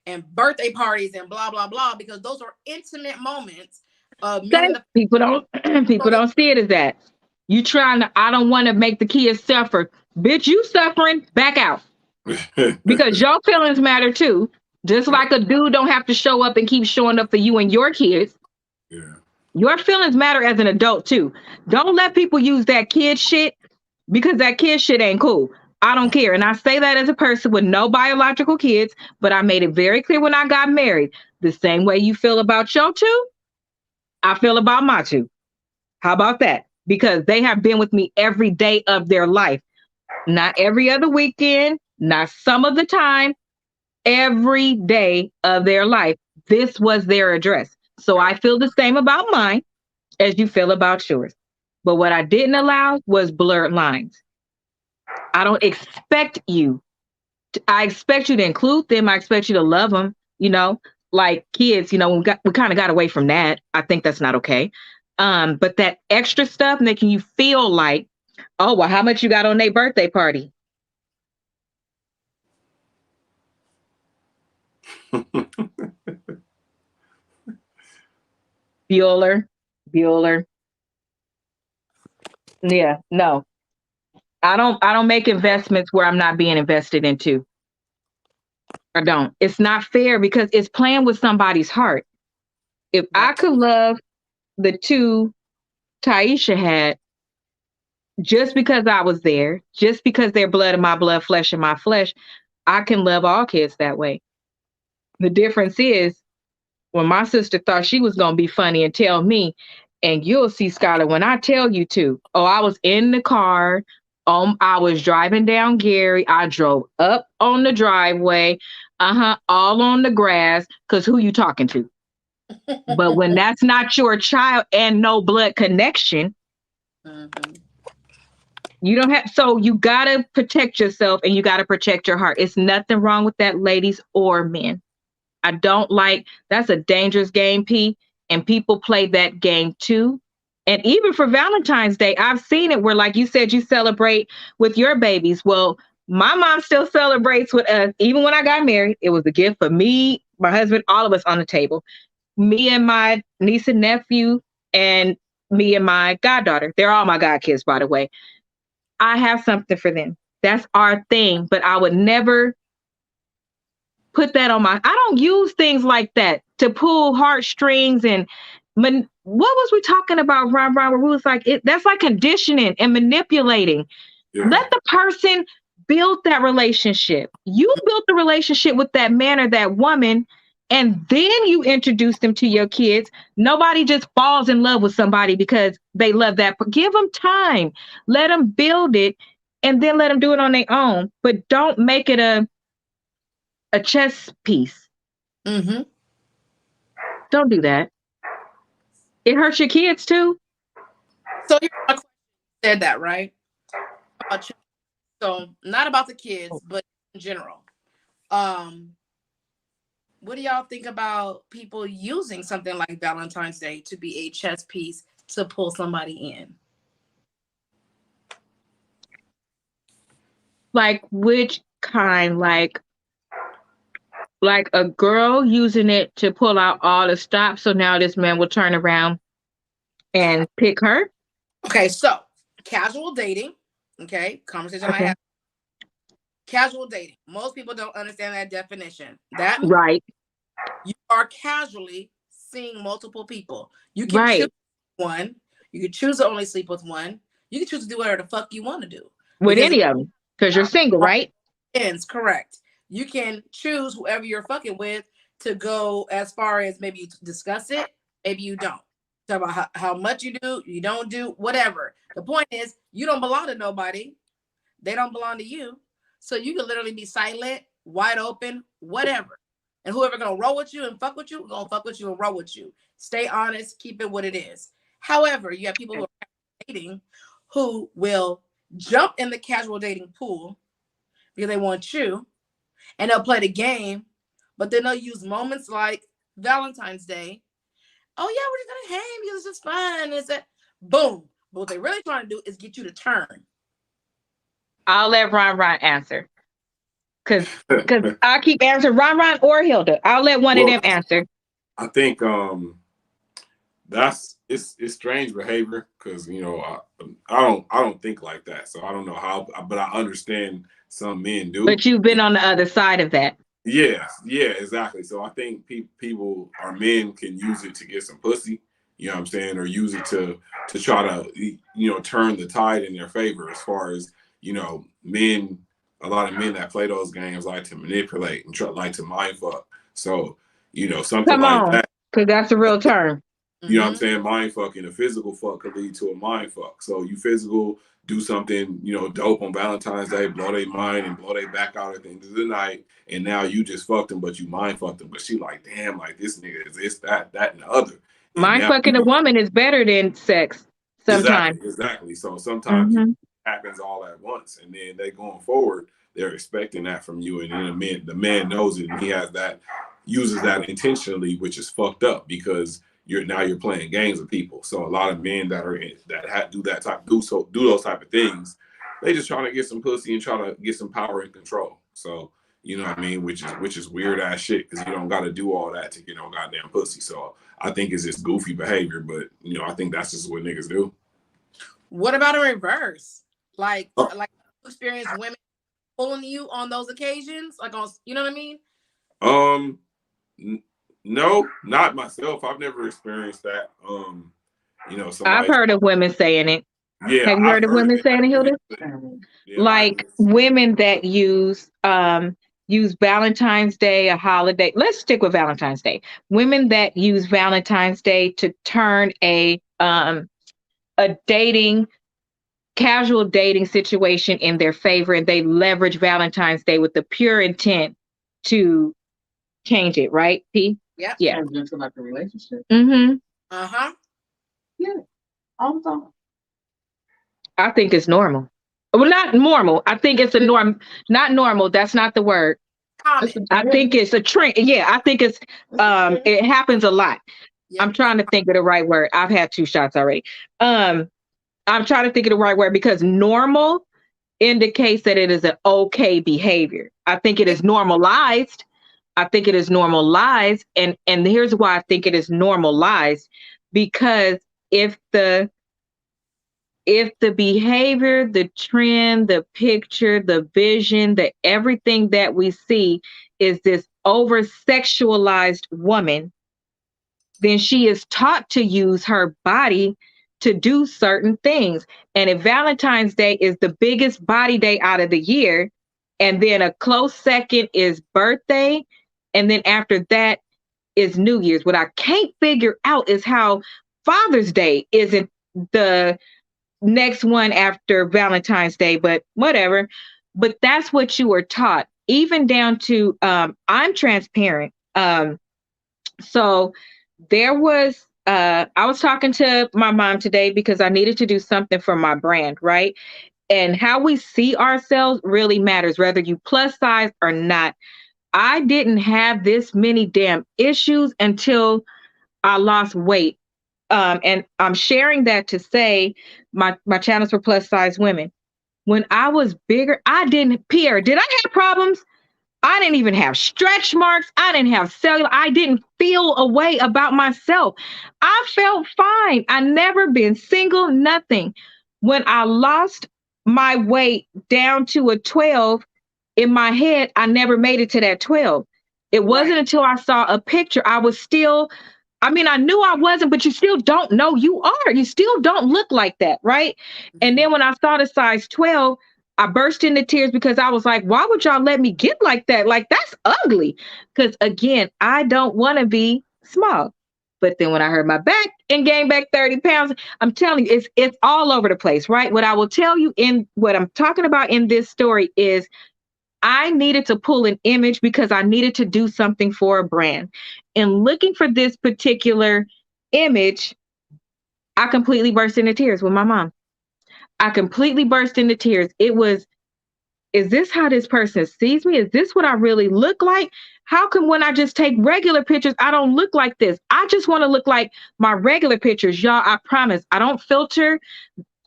and birthday parties and blah blah blah, because those are intimate moments of people don't see it as that. You trying to, I don't want to make the kids suffer. Bitch, you suffering, back out. Because your feelings matter too. Just like a dude don't have to show up and keep showing up for you and your kids. Yeah. Your feelings matter as an adult too. Don't let people use that kid shit because that kid shit ain't cool. I don't care. And I say that as a person with no biological kids, but I made it very clear when I got married. The same way you feel about your two, I feel about my two. How about that? Because they have been with me every day of their life. Not every other weekend, not some of the time, every day of their life. This was their address. So I feel the same about mine as you feel about yours. But what I didn't allow was blurred lines. I don't expect you. I expect you to include them. I expect you to love them. Like kids. We kind of got away from that. I think that's not okay. But that extra stuff making you feel like, oh well, how much you got on their birthday party? Bueller. Yeah, no. I don't make investments where I'm not being invested into. I don't. It's not fair because it's playing with somebody's heart. If I could love the two Taisha had just because I was there, just because they're blood of my blood, flesh of my flesh, I can love all kids that way. The difference is when my sister thought she was going to be funny and tell me, and you'll see, Skylar, when I tell you to, oh, I was in the car. I was driving down Gary. I drove up on the driveway, all on the grass, because who you talking to? But when that's not your child and no blood connection, you don't have, so you got to protect yourself and you got to protect your heart. It's nothing wrong with that, ladies or men. I don't like, that's a dangerous game, P. And people play that game too. And even for Valentine's Day, I've seen it where, like you said, you celebrate with your babies. Well, my mom still celebrates with us. Even when I got married, it was a gift for me, my husband, all of us on the table. Me and my niece and nephew, and me and my goddaughter. They're all my god kids, by the way. I have something for them. That's our thing. But I would never put that on I don't use things like that to pull heartstrings and what was we talking about, Ron, where we was like, that's like conditioning and manipulating. Yeah. Let the person build that relationship. You built the relationship with that man or that woman, and then you introduce them to your kids. Nobody just falls in love with somebody because they love that. Give them time. Let them build it, and then let them do it on their own. But don't make it a chess piece. Don't do that. It hurts your kids too. So you said that, right? So not about the kids, but in general. What do y'all think about people using something like Valentine's Day to be a chess piece to pull somebody in? Like which kind? Like a girl using it to pull out all the stops, so now this man will turn around and pick her? Okay, so casual dating, conversation I have. Casual dating. Most people don't understand that definition. That means right. You are casually seeing multiple people. You can choose one. You can choose to only sleep with one. You can choose to do whatever the fuck you want to do. With any of them, because you're single, right? Ends, correct. You can choose whoever you're fucking with to go as far as maybe you discuss it, maybe you don't. Talk about how much you do, you don't do, whatever. The point is, you don't belong to nobody. They don't belong to you. So you can literally be silent, wide open, whatever. And whoever gonna roll with you and fuck with you, gonna fuck with you and roll with you. Stay honest, keep it what it is. However, you have people who are dating who will jump in the casual dating pool because they want you, and they'll play the game, but then they'll use moments like Valentine's Day. Oh yeah, we're just gonna hang because it's just fun. It's a boom. But what they're really trying to do is get you to turn. I'll let Ron answer. Because I keep answering Ron or Hilda. I'll let one of them answer. I think it's strange behavior because I don't think like that. So I don't know how, but I understand some men do. But you've been on the other side of that. Yeah, exactly. So I think people or men can use it to get some pussy, You know what I'm saying? Or use it to try to, you know, turn the tide in their favor as far as, you know, men, a lot of men that play those games like to manipulate and like to mind fuck. So, you know, something Come like on, that. because that's a real term. You know what I'm saying? Mind fucking, a physical fuck could lead to a mind fuck. So you physical, do something, you know, dope on Valentine's Day, blow their mind and blow their back out at the end of the night. And now you just fucked them, but you mind fucked them. But she like, damn, like this nigga is this, that, and the other. And Mind now, fucking a woman is better than sex sometimes. Exactly. So sometimes it happens all at once. And then they going forward, they're expecting that from you. And then the man knows it and he has that, uses that intentionally, which is fucked up because you're playing games with people. So a lot of men that are do those type of things, they just trying to get some pussy and try to get some power and control. So you know what I mean, which is weird ass shit because you don't got to do all that to get no goddamn pussy. So I think it's just goofy behavior, but you know I think that's just what niggas do. What about in reverse? Like experience women pulling you on those occasions, like on, you know what I mean? No, not myself. I've never experienced that. You know, I've heard of women saying it. Yeah, have you heard of women saying it, Hilda? Yeah, like women that use Valentine's Day, a holiday. Let's stick with Valentine's Day. Women that use Valentine's Day to turn a casual dating situation in their favor, and they leverage Valentine's Day with the pure intent to change it, right, P? Yeah. Yeah. Into like a relationship. Mm-hmm. Uh-huh. Yeah. All the time. I think it's normal. Well, not normal. I think it's a norm. Not normal. That's not the word. I think it's a trend. Yeah, I think it's it happens a lot. Yep. I'm trying to think of the right word. I've had 2 shots already. I'm trying to think of the right word because normal indicates that it is an okay behavior. I think it is normalized. I think it is normalized. And here's why I think it is normalized. Because if the behavior, the trend, the picture, the vision, the everything that we see is this over-sexualized woman, then she is taught to use her body to do certain things. And if Valentine's Day is the biggest body day out of the year, and then a close second is birthday, and then after that is New Year's. What I can't figure out is how Father's Day isn't the next one after Valentine's Day, but whatever. But that's what you were taught, even down to I'm transparent. So there was I was talking to my mom today because I needed to do something for my brand, right? And how we see ourselves really matters, whether you plus size or not. I didn't have this many damn issues until I lost weight. And I'm sharing that to say my channels for plus size women. When I was bigger, Pierra, did I have problems? I didn't even have stretch marks. I didn't have cellular. I didn't feel a way about myself. I felt fine. I never been single, nothing. When I lost my weight down to a 12, in my head, I never made it to that 12. It wasn't until I saw a picture. I was still, I mean, I knew I wasn't, but you still don't know you are. You still don't look like that, right? Mm-hmm. And then when I saw the size 12, I burst into tears because I was like, why would y'all let me get like that? Like, that's ugly. Because again, I don't want to be small. But then when I heard my back and gained back 30 pounds, I'm telling you, it's all over the place, right? What I will tell you in what I'm talking about in this story is I needed to pull an image because I needed to do something for a brand. And looking for this particular image, I completely burst into tears with my mom. I completely burst into tears. It was, is this how this person sees me? Is this what I really look like? How come when I just take regular pictures, I don't look like this? I just want to look like my regular pictures. Y'all, I promise, I don't filter.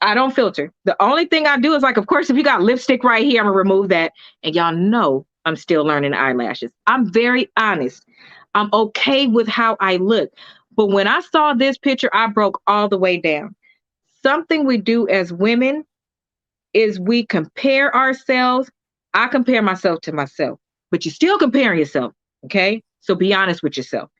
The only thing I do is, like, of course, if you got lipstick right here, I'm gonna remove that. And y'all know I'm still learning eyelashes. I'm very honest. I'm okay with how I look. But when I saw this picture, I broke all the way down. Something we do as women is we compare ourselves. I compare myself to myself, but you're still comparing yourself. Okay. So be honest with yourself.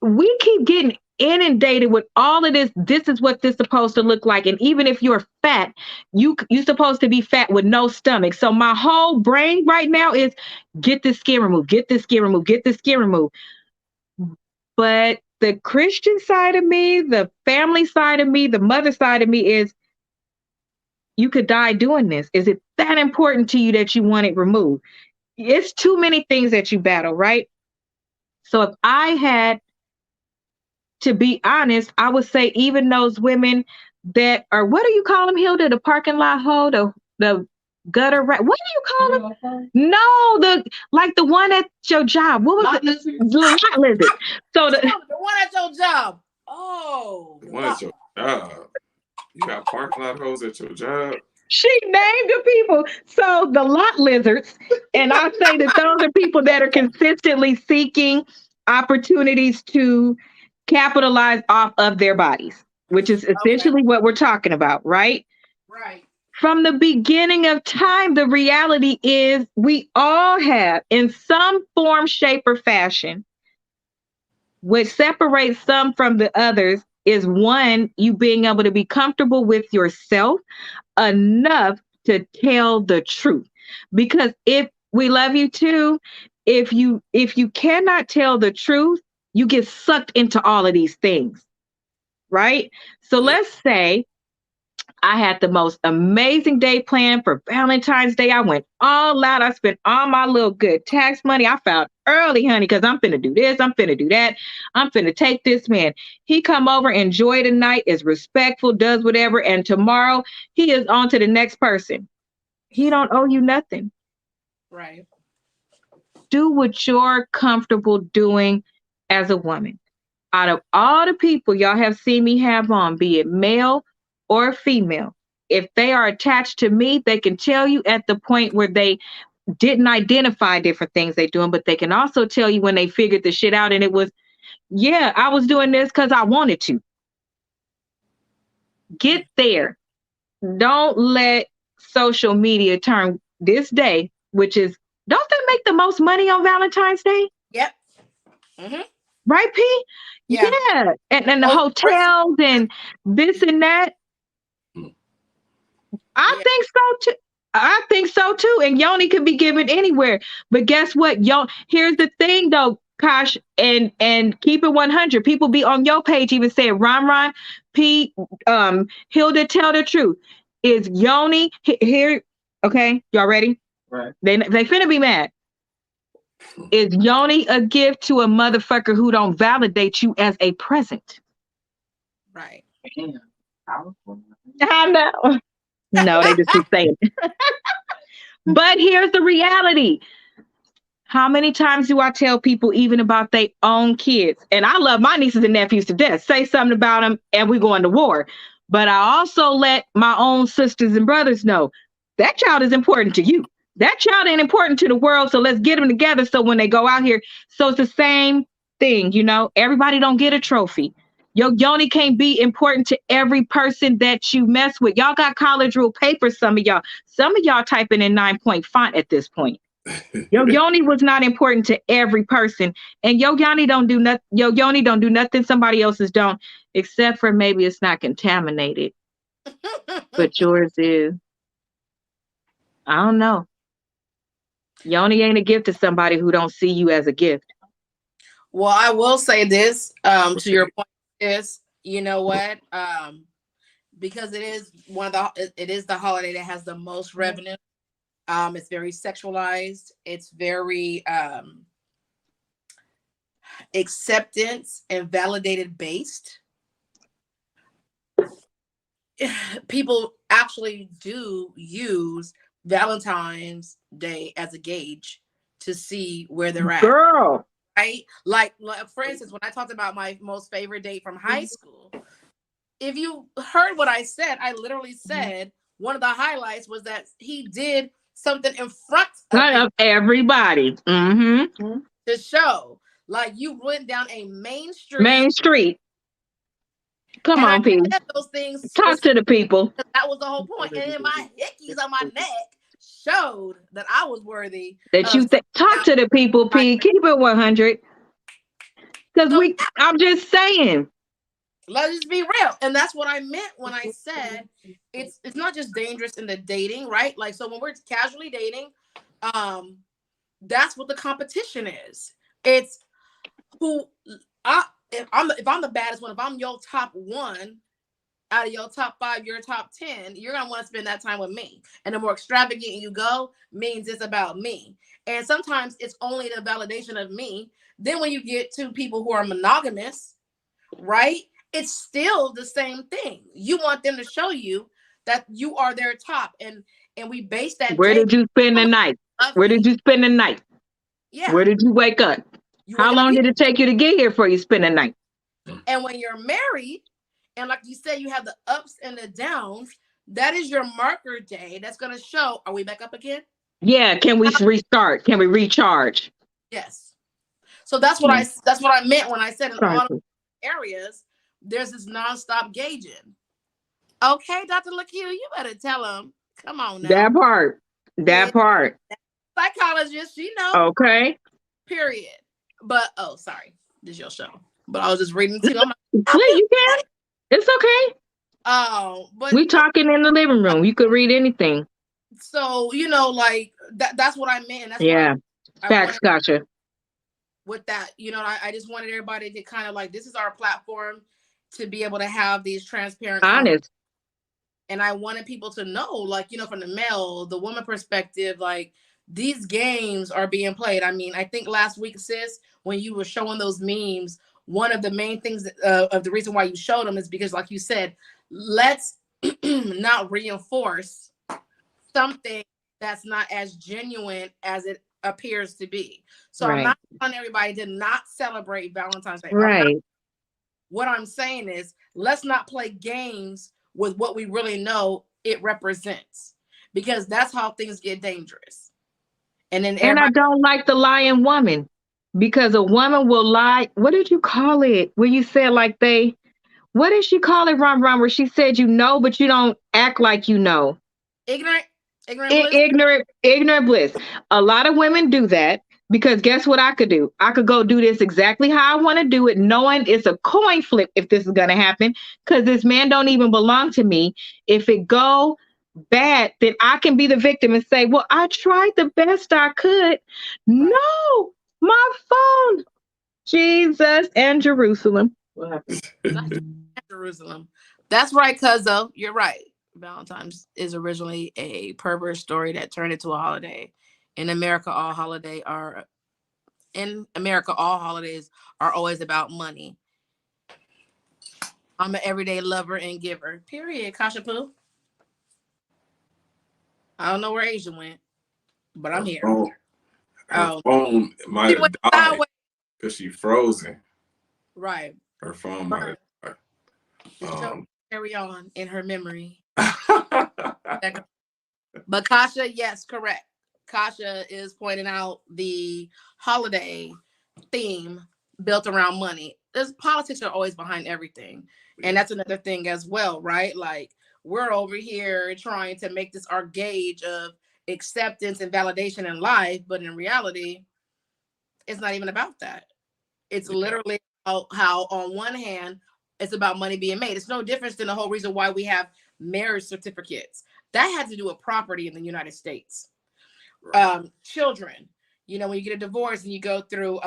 We keep getting inundated with all of this. This is what this is supposed to look like. And even if you're fat, you're supposed to be fat with no stomach. So my whole brain right now is get this skin removed, get this skin removed, get this skin removed. But the Christian side of me, the family side of me, the mother side of me is you could die doing this. Is it that important to you that you want it removed? It's too many things that you battle, right? So if I had to be honest, I would say even those women that are, what do you call them, Hilda? The parking lot hoe, the gutter rat. What do you call them? No, the one at your job. What was it? The lot lizard. So the one at your job. Oh, the one at your job. You got parking lot hoes at your job. She named the people. So the lot lizards, and I say that those are people that are consistently seeking opportunities to capitalize off of their bodies, which is essentially what we're talking about, right? Right. From the beginning of time, the reality is we all have, in some form, shape, or fashion, what separates some from the others is one, you being able to be comfortable with yourself enough to tell the truth. Because if we love you too, if you cannot tell the truth, you get sucked into all of these things, right? So let's say I had the most amazing day planned for Valentine's Day. I went all out. I spent all my little good tax money. I found early, honey, because I'm finna do this. I'm finna do that. I'm finna take this man. He come over, enjoy the night, is respectful, does whatever. And tomorrow he is on to the next person. He don't owe you nothing. Right. Do what you're comfortable doing as a woman. Out of all the people y'all have seen me have on, be it male or female, if they are attached to me, they can tell you at the point where they didn't identify different things they're doing, but they can also tell you when they figured the shit out and it was, yeah, I was doing this because I wanted to. Get there. Don't let social media turn this day, which is, don't they make the most money on Valentine's Day? Yep. Mm-hmm. Right, P? Yeah. And the hotels and this and that. I think so too. I think so too. And Yoni could be given anywhere. But guess what? Here's the thing though, Kosh, and keep it 100. People be on your page even saying, Ron, P, Hilda, tell the truth. Is Yoni here? Okay, y'all ready? Right. They finna be mad. Is Yoni a gift to a motherfucker who don't validate you as a present? Right. I know. No, they just keep saying it. But here's the reality. How many times do I tell people even about their own kids? And I love my nieces and nephews to death. Say something about them and we go into war. But I also let my own sisters and brothers know that child is important to you. That child ain't important to the world. So let's get them together. So when they go out here, so it's the same thing, you know, everybody don't get a trophy. Your Yoni can't be important to every person that you mess with. Y'all got college rule papers, some of y'all. Some of y'all typing in 9-point font at this point. Your Yoni was not important to every person. And your Yoni don't do nothing. Your Yoni don't do nothing somebody else's don't, except for maybe it's not contaminated. But yours is. I don't know. Yoni ain't a gift to somebody who don't see you as a gift. Well, I will say this, to your point is, you know what? Because it is it is the holiday that has the most revenue. It's very sexualized. It's very acceptance and validated based. People actually do use Valentine's Day as a gauge to see where they're at. Girl. Right? Like for instance, when I talked about my most favorite date from high school, if you heard what I said, I literally said one of the highlights was that he did something in front of everybody. Mm-hmm. To show, like, you went down a main street. Main street. Come on, people. Those things. Talk to the people. That was the whole point. And then my hickeys on my neck showed that I was worthy. That you talk to the people, P. Keep it 100. Because I'm just saying, Let's just be real. And that's what I meant when I said it's not just dangerous in the dating, right? Like, so when we're casually dating, that's what the competition is. It's who if I'm the baddest one, if I'm your top one out of your top 5, your top 10, you're gonna want to spend that time with me. And the more extravagant you go, means it's about me. And sometimes it's only the validation of me. Then when you get to people who are monogamous, right? It's still the same thing. You want them to show you that you are their top, and we base that. Where did you spend the night? Where did you spend the night? Yeah. Where did you wake up? How long did it take you to get here before you spend the night? And when you're married, and like you said, you have the ups and the downs, that is your marker day. That's going to show, are we back up again? Yeah. Can we restart? Can we recharge? Yes. So that's what I meant when I said in all areas, there's this nonstop gauging. Okay, Dr. LaQ, you better tell him. Come on now. That part. Psychologist, she knows. Okay. Period. But sorry, this is your show. But I was just reading too. I'm like, yeah, you can. It's okay. Oh, but we talking in the living room. You could read anything. So like that's what I meant. That's yeah. Facts, gotcha. With that, I just wanted everybody to kind of like, this is our platform to be able to have these transparent, honest. And I wanted people to know, like, from the woman perspective, like, these games are being played. I mean, I think last week, sis, when you were showing those memes, one of the main things of the reason why you showed them is because, like you said, let's not reinforce something that's not as genuine as it appears to be. So I'm not telling everybody to not celebrate Valentine's Day. Right. What I'm saying is, let's not play games with what we really know it represents, because that's how things get dangerous. And I don't like the lying woman, because a woman will lie. What did you call it? Where you said like what did she call it, Ron, where she said but you don't act like you know. Ignorant bliss. A lot of women do that, because guess what I could do? I could go do this exactly how I want to do it, knowing it's a coin flip if this is going to happen, because this man don't even belong to me. If it go bad, then I can be the victim and say, well, I tried the best I could. No, my phone. Jesus and Jerusalem. What happened? Jerusalem. That's right, cuzzo. You're right. Valentine's is originally a perverse story that turned into a holiday. In America, all holidays are always about money. I'm an everyday lover and giver. Period. Kasha Poo. I don't know where Asia went, but I'm here. Her phone might have died because she's frozen. Right. Her phone might have died. Carry on in her memory. But Kasha, yes, correct. Kasha is pointing out the holiday theme built around money. Politics are always behind everything. And that's another thing as well, right? Like, we're over here trying to make this our gauge of acceptance and validation in life. But in reality, it's not even about that. It's literally how on one hand, it's about money being made. It's no different than the whole reason why we have marriage certificates. That had to do with property in the United States. Right. Children, when you get a divorce and you go through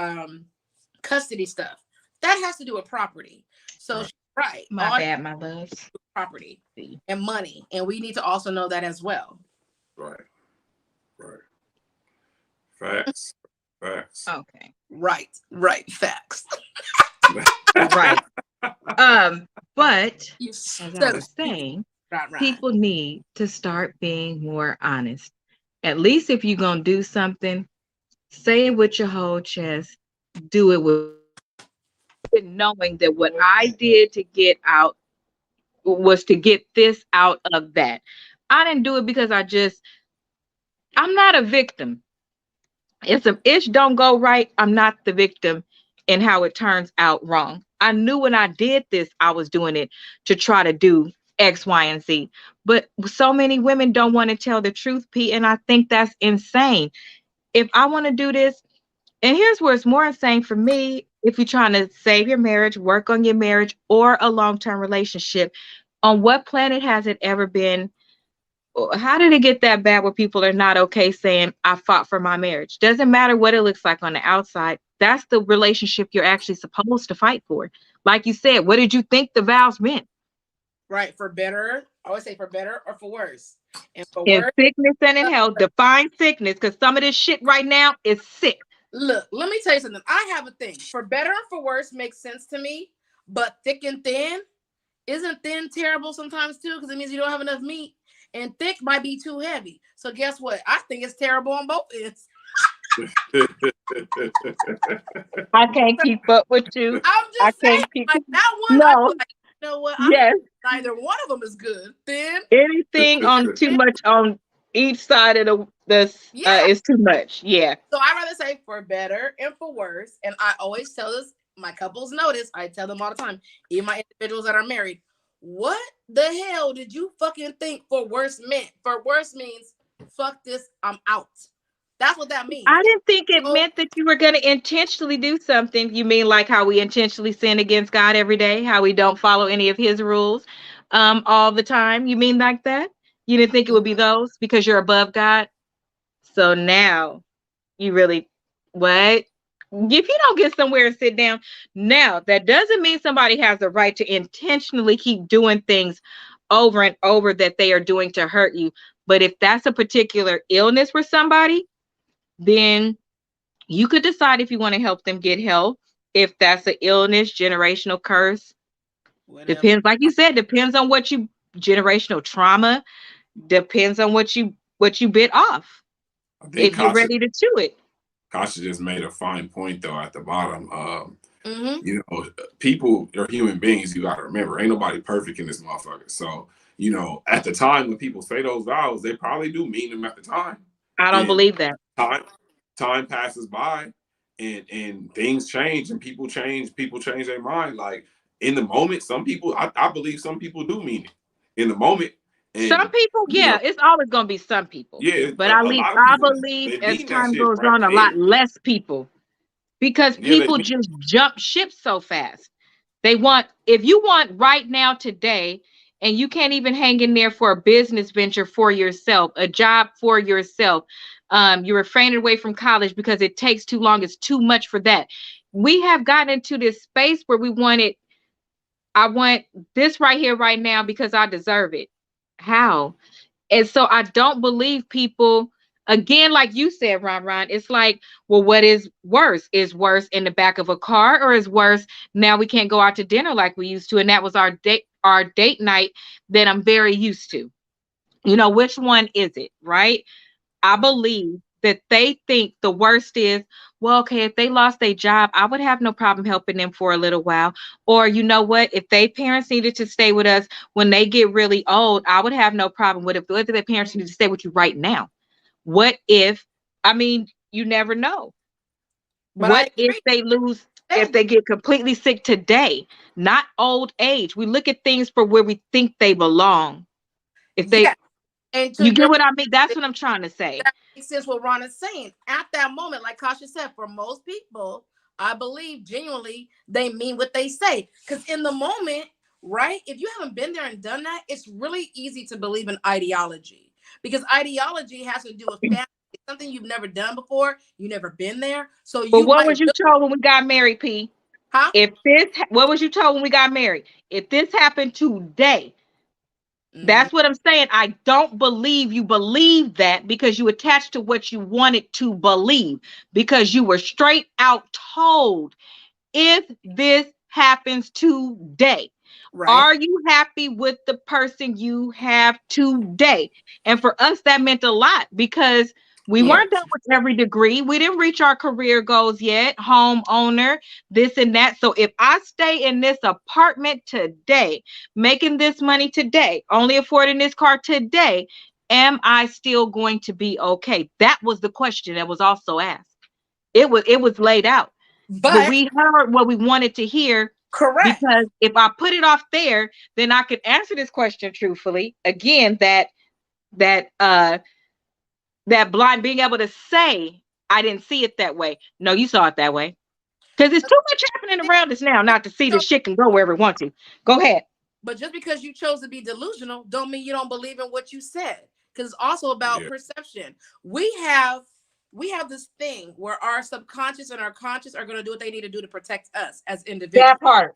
custody stuff, that has to do with property. So right. My bad, my love. Property and money. And we need to also know that as well. Right. Facts. Okay. Right. Facts. Right. But as I was saying, people need to start being more honest. At least if you're going to do something, say it with your whole chest, do it with knowing that what I did to get out was to get this out of that. I didn't do it because I'm not a victim. If some ish don't go right, I'm not the victim in how it turns out wrong. I knew when I did this, I was doing it to try to do X, Y, and Z. But so many women don't want to tell the truth, Pete, and I think that's insane. If I want to do this, and here's where it's more insane for me, if you're trying to save your marriage, work on your marriage, or a long-term relationship, on what planet has it ever been? How did it get that bad where people are not okay saying, I fought for my marriage? Doesn't matter what it looks like on the outside. That's the relationship you're actually supposed to fight for. Like you said, what did you think the vows meant? Right. For better. I always say for better or for worse. And for In worse, sickness and in health, define sickness, because some of this shit right now is sick. look, let me tell you something. I have a thing. For better and for worse makes sense to me, but thick and thin, isn't thin terrible sometimes too? Because it means you don't have enough meat. And thick might be too heavy. So guess what? I think it's terrible on both ends. I can't keep up with you. I'm I just saying, can't keep like that one, I No. feel like, you know what? Yes. Neither one of them is good. Thin. Anything on too much on each side of Yeah. is too much. Yeah. So I rather say for better and for worse. And I always tell this, my couples notice, I tell them all the time, even my individuals that are married, what the hell did you fucking think for worse meant? For worse means fuck this, I'm out. That's what that means. I didn't think it meant that you were going to intentionally do something. You mean like how we intentionally sin against God every day, how we don't follow any of his rules all the time? You mean like that? You didn't think it would be those because you're above God? So now you really, what? If you don't get somewhere and sit down, now that doesn't mean somebody has the right to intentionally keep doing things over and over that they are doing to hurt you. But if that's a particular illness for somebody, then you could decide if you want to help them get help. If that's an illness, generational curse, Whatever. depends, like you said, depends on what you, generational trauma, depends on what you bit off. If you're ready to chew it. Kasha just made a fine point though at the bottom. You know, people are human beings. You got to remember, ain't nobody perfect in this motherfucker. So, you know, at the time when people say those vows, they probably do mean them at the time. I don't believe that. Time passes by, and things change, and people change their mind. Like in the moment, some people, I believe some people do mean it in the moment. And, some people, yeah, know, it's always gonna be some people. Yeah, but I believe as time goes on, a lot less people, because people just jump ship so fast. They want, if you want right now today, and you can't even hang in there for a business venture for yourself, a job for yourself. You're refraining away from college because it takes too long. It's too much for that. We have gotten into this space where we want it. I want this right here, right now, because I deserve it. How? And so I don't believe people, again, like you said, Ron, it's like, well, what is worse? Is worse in the back of a car, or is worse now we can't go out to dinner like we used to? And that was our date night that I'm very used to. You know, which one is it, right? I believe that they think the worst is, well, okay, if they lost their job, I would have no problem helping them for a little while. Or you know what, if their parents needed to stay with us when they get really old, I would have no problem with it. But if their parents need to stay with you right now, what if, I mean, you never know. But what if they lose, if they get completely sick today, not old age? We look at things for where we think they belong. If they, you get what I mean? That's what I'm trying to say. That makes sense what Ron is saying. At that moment, like Kasha said, for most people, I believe genuinely they mean what they say. Because in the moment, right, if you haven't been there and done that, it's really easy to believe in ideology. Because ideology has to do with family. It's something you've never done before. You've never been there. So you. But what was you told when we got married, P? Huh? What was you told when we got married? If this happened today, that's what I'm saying. I don't believe you believe that because you attached to what you wanted to believe, because you were straight out told, if this happens today, right, are you happy with the person you have today? And for us, that meant a lot because we weren't done with every degree. We didn't reach our career goals yet, homeowner, this and that. So if I stay in this apartment today, making this money today, only affording this car today, am I still going to be okay? That was the question that was also asked. It was laid out. But we heard what we wanted to hear. Correct. Because if I put it off there, then I could answer this question truthfully. Again, that blind, being able to say, I didn't see it that way. No, you saw it that way. Because there's too much happening around us now not to see the shit can go wherever it wants to. Go ahead. But just because you chose to be delusional don't mean you don't believe in what you said. Because it's also about perception. We have this thing where our subconscious and our conscious are going to do what they need to do to protect us as individuals. That part.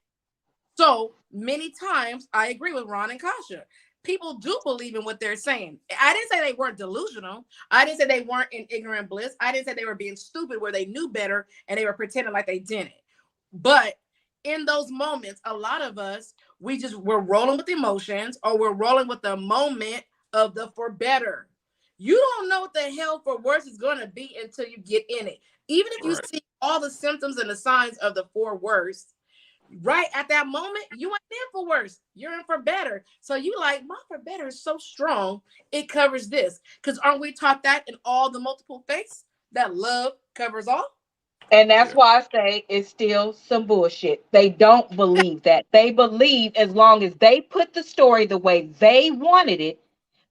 So many times I agree with Ron and Kasha. People do believe in what they're saying. I didn't say they weren't delusional. I didn't say they weren't in ignorant bliss. I didn't say they were being stupid where they knew better and they were pretending like they didn't. But in those moments, a lot of us, we're rolling with emotions, or we're rolling with the moment of the for better. You don't know what the hell for worse is going to be until you get in it. Even if you see all the symptoms and the signs of the for worse, right at that moment, you ain't in for worse. You're in for better. So you like, my for better is so strong, it covers this. Because aren't we taught that in all the multiple faiths, that love covers all? And that's why I say it's still some bullshit. They don't believe that. They believe as long as they put the story the way they wanted it,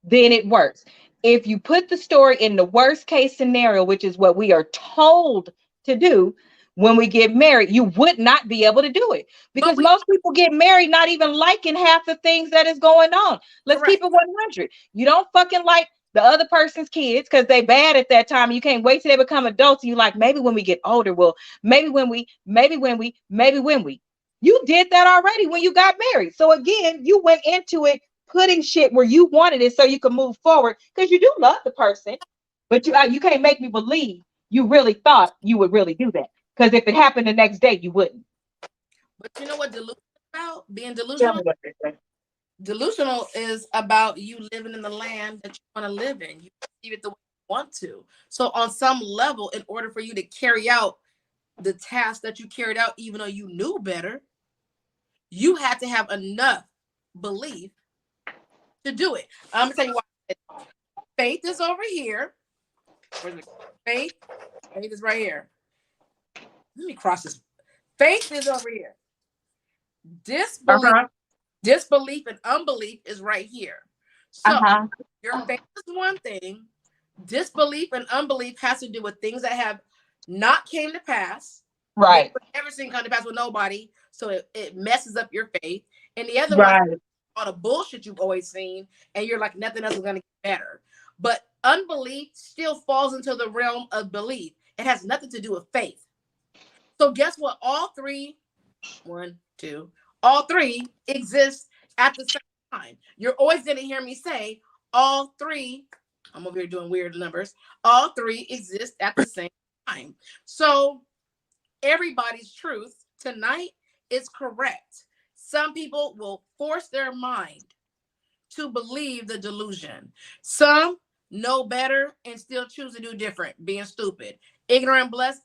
then it works. If you put the story in the worst case scenario, which is what we are told to do when we get married, you would not be able to do it. Because most people get married not even liking half the things that is going on. Let's keep it 100. You don't fucking like the other person's kids because they bad at that time. You can't wait till they become adults. And you like, maybe when we get older, well, maybe when we. You did that already when you got married. So again, you went into it putting shit where you wanted it so you can move forward because you do love the person, but you can't make me believe you really thought you would really do that. Because if it happened the next day, you wouldn't. But you know what delusion is about? Being delusional? Delusional is about you living in the land that you want to live in. You receive it the way you want to. So on some level, in order for you to carry out the task that you carried out, even though you knew better, you had to have enough belief to do it. I'm gonna tell you why. Faith is over here. Faith is right here. Let me cross this. Faith is over here. Disbelief and unbelief is right here. So your faith is one thing. Disbelief and unbelief has to do with things that have not came to pass. Right. Never seen come to pass with nobody. So it messes up your faith. And the other one, all the bullshit you've always seen, and you're like, nothing else is going to get better. But unbelief still falls into the realm of belief. It has nothing to do with faith. So guess what? All three exist at the same time. You're always going to hear me say all three. I'm over here doing weird numbers. All three exist at the same time. So everybody's truth tonight is correct. Some people will force their mind to believe the delusion. Some know better and still choose to do different, being stupid. Ignorant bliss.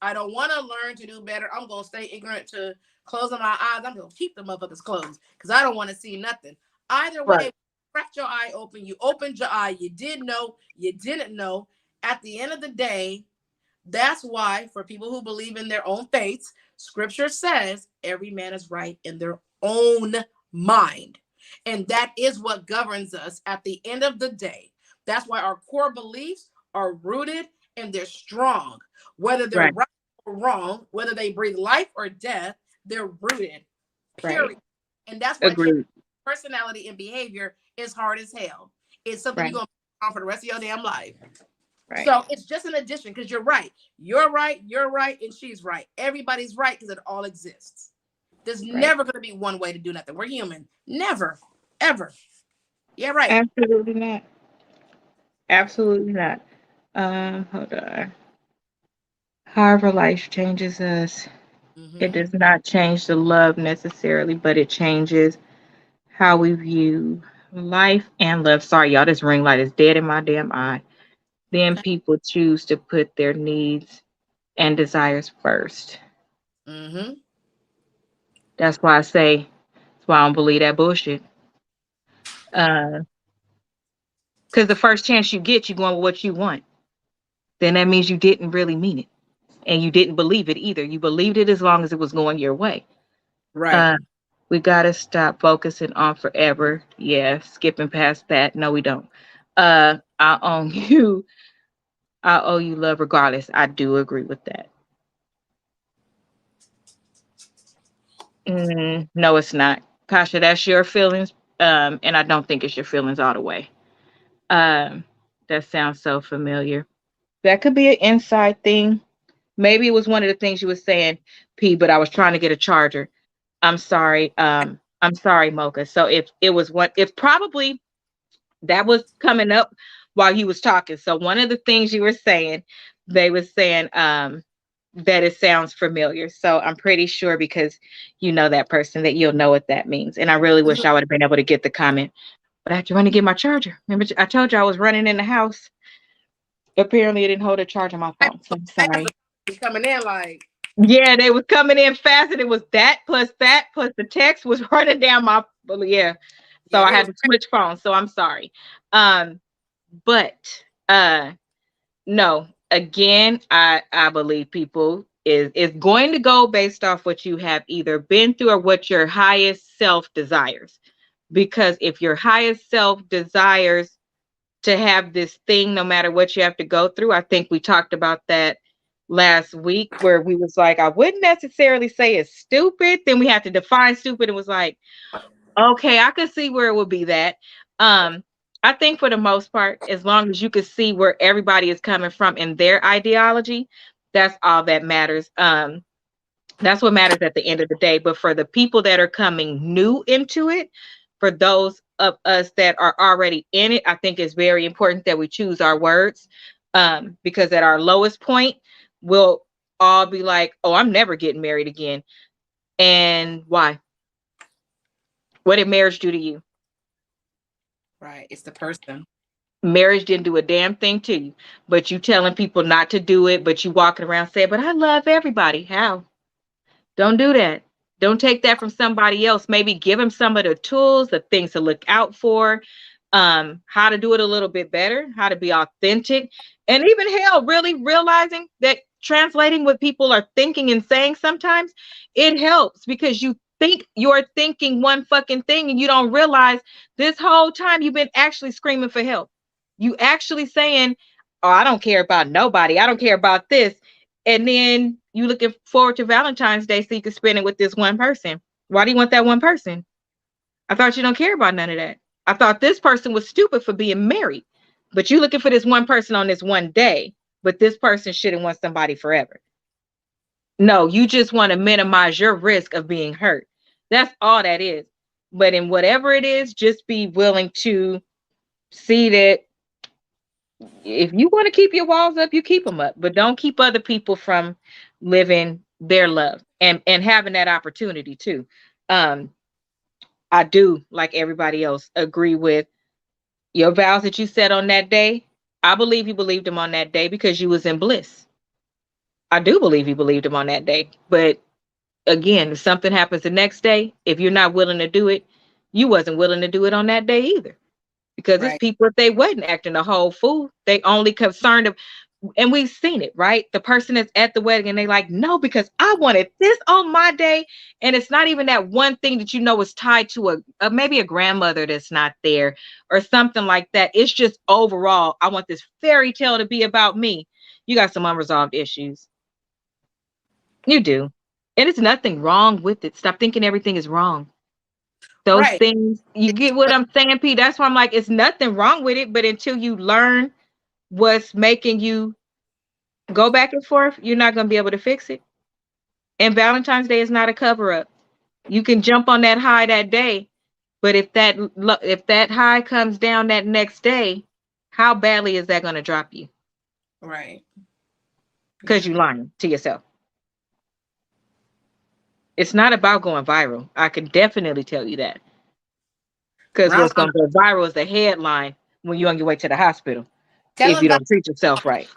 I don't want to learn to do better. I'm going to stay ignorant to closing my eyes. I'm going to keep the motherfuckers closed because I don't want to see nothing. Either way, cracked your eye open. You opened your eye. You did know. You didn't know. At the end of the day, that's why for people who believe in their own faiths, scripture says every man is right in their own mind. And that is what governs us at the end of the day. That's why our core beliefs are rooted and they're strong. Whether they're right or wrong, whether they breathe life or death, they're rooted. Period. Right. And that's why personality and behavior is hard as hell. It's something you're going to be on for the rest of your damn life. Right. So it's just an addition because you're right. You're right, and she's right. Everybody's right because it all exists. There's never going to be one way to do nothing. We're human. Never, ever. Yeah, right. Absolutely not. Absolutely not. Hold on. However, life changes us. It does not change the love necessarily, but it changes how we view life and love. Sorry, y'all, this ring light is dead in my damn eye. Then people choose to put their needs and desires first. That's why I say, that's why I don't believe that bullshit. Because the first chance you get, you're going with what you want. Then that means you didn't really mean it. And you didn't believe it either. You believed it as long as it was going your way. Right. We got to stop focusing on forever. Yeah, skipping past that. No, we don't. I owe you love regardless. I do agree with that. No, it's not. Kasha, that's your feelings. And I don't think it's your feelings all the way. Um, that sounds so familiar. That could be an inside thing. Maybe it was one of the things you were saying, P, but I was trying to get a charger. I'm sorry. I'm sorry, Mocha. So if it was one, if probably that was coming up while you was talking. So one of the things you were saying, they was saying that it sounds familiar. So I'm pretty sure because you know that person that you'll know what that means. And I really wish I would have been able to get the comment, but I had to run to get my charger. Remember, I told you I was running in the house. Apparently, it didn't hold a charge on my phone. So I'm sorry. He's coming in like. Yeah, they was coming in fast, and it was that plus the text was running down my yeah. So I had to switch phones. So I'm sorry. Um, but no, again, I believe people is going to go based off what you have either been through or what your highest self desires. Because if your highest self desires to have this thing, no matter what you have to go through, I think we talked about that last week where we was like, I wouldn't necessarily say it's stupid. Then we had to define stupid and was like, okay, I could see where it would be that. I think for the most part, as long as you can see where everybody is coming from in their ideology, that's all that matters. That's what matters at the end of the day. But for the people that are coming new into it, for those of us that are already in it, I think it's very important that we choose our words. Because at our lowest point, we'll all be like, oh, I'm never getting married again. And why? What did marriage do to you? Right. It's the person. Marriage didn't do a damn thing to you, but you telling people not to do it, but you walking around saying, but I love everybody. How? Don't do that. Don't take that from somebody else. Maybe give them some of the tools, the things to look out for, how to do it a little bit better, how to be authentic, and even hell, really realizing that translating what people are thinking and saying sometimes it helps because you think you're thinking one fucking thing and you don't realize this whole time you've been actually screaming for help. You actually saying, oh, I don't care about nobody. I don't care about this. And then you looking forward to Valentine's Day so you can spend it with this one person. Why do you want that one person? I thought you don't care about none of that. I thought this person was stupid for being married. But you looking for this one person on this one day, but this person shouldn't want somebody forever. No, you just want to minimize your risk of being hurt. That's all that is. But in whatever it is, just be willing to see that if you want to keep your walls up, you keep them up, but don't keep other people from living their love and having that opportunity too. I do, like everybody else, agree with your vows that you said on that day. I believe you believed them on that day because you was in bliss. I do believe you believed them on that day. But again, if something happens the next day, if you're not willing to do it, you wasn't willing to do it on that day either. Because it's people, if they wasn't acting a whole fool, they only concerned of, and we've seen it, right? The person that's at the wedding and they like, no, because I wanted this on my day. And it's not even that one thing that you know is tied to a maybe a grandmother that's not there or something like that. It's just overall, I want this fairy tale to be about me. You got some unresolved issues. You do. And it's nothing wrong with it. Stop thinking everything is wrong. Those things, you get what I'm saying, P? That's why I'm like, it's nothing wrong with it. But until you learn what's making you go back and forth, you're not going to be able to fix it. And Valentine's Day is not a cover up. You can jump on that high that day, but if that high comes down that next day, how badly is that going to drop you? Right. Because you're lying to yourself. It's not about going viral. I can definitely tell you that. Because what's going to go viral is the headline when you're on your way to the hospital. If you don't treat yourself right.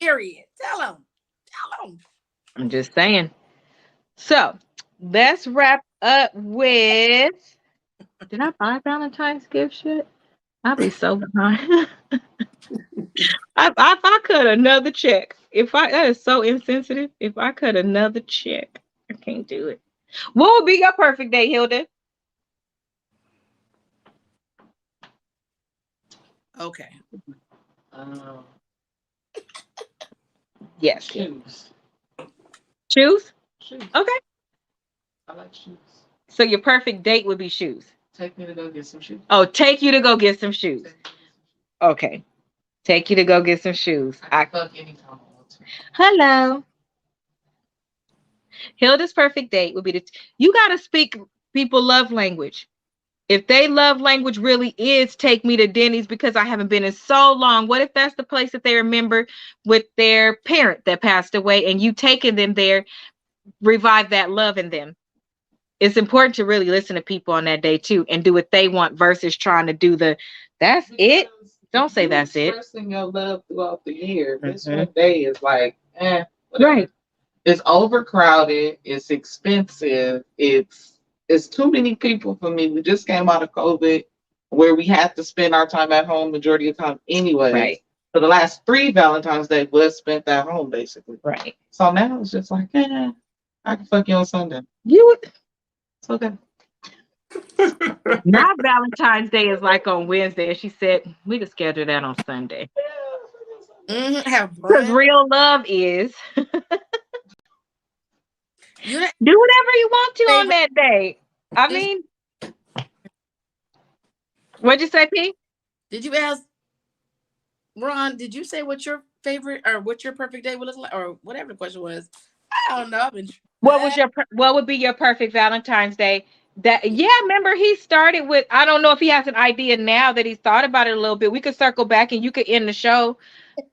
Period. Tell them. I'm just saying. So let's wrap up with. Did I buy Valentine's gift shit? I'll be so behind. If I cut another check, that is so insensitive. If I cut another check, I can't do it. What would be your perfect day, Hilda? Okay. Yes. Shoes. Choose? Shoes. Okay. I like shoes. So your perfect date would be shoes. Take me to go get some shoes. Oh, take you to go get some shoes. Okay. Take you to go get some shoes. I fuck anytime I want to. Hello. Hilda's perfect date would be you got to speak people love language. If they love language really is take me to Denny's because I haven't been in so long. What if that's the place that they remember with their parent that passed away and you taking them there, revive that love in them? It's important to really listen to people on that day too and do what they want versus trying to do that's it. Don't say that's it. Expressing your love throughout the year. This one day is like, whatever. Right. It's overcrowded. It's expensive. It's too many people for me. We just came out of COVID where we had to spend our time at home majority of the time anyway. Right. For the last 3 Valentine's Day was spent at home basically. Right. So now it's just like, I can fuck you on Sunday. You would. It's okay. Now Valentine's Day is like on Wednesday. And she said we could schedule that on Sunday. Because real love is do whatever you want to on that day. I mean, what'd you say, P? Did you ask Ron? Did you say what your favorite or what your perfect day would look like, or whatever the question was? I don't know. What would be your perfect Valentine's Day? Remember he started with, I don't know if he has an idea now that he's thought about it a little bit. We could circle back and you could end the show.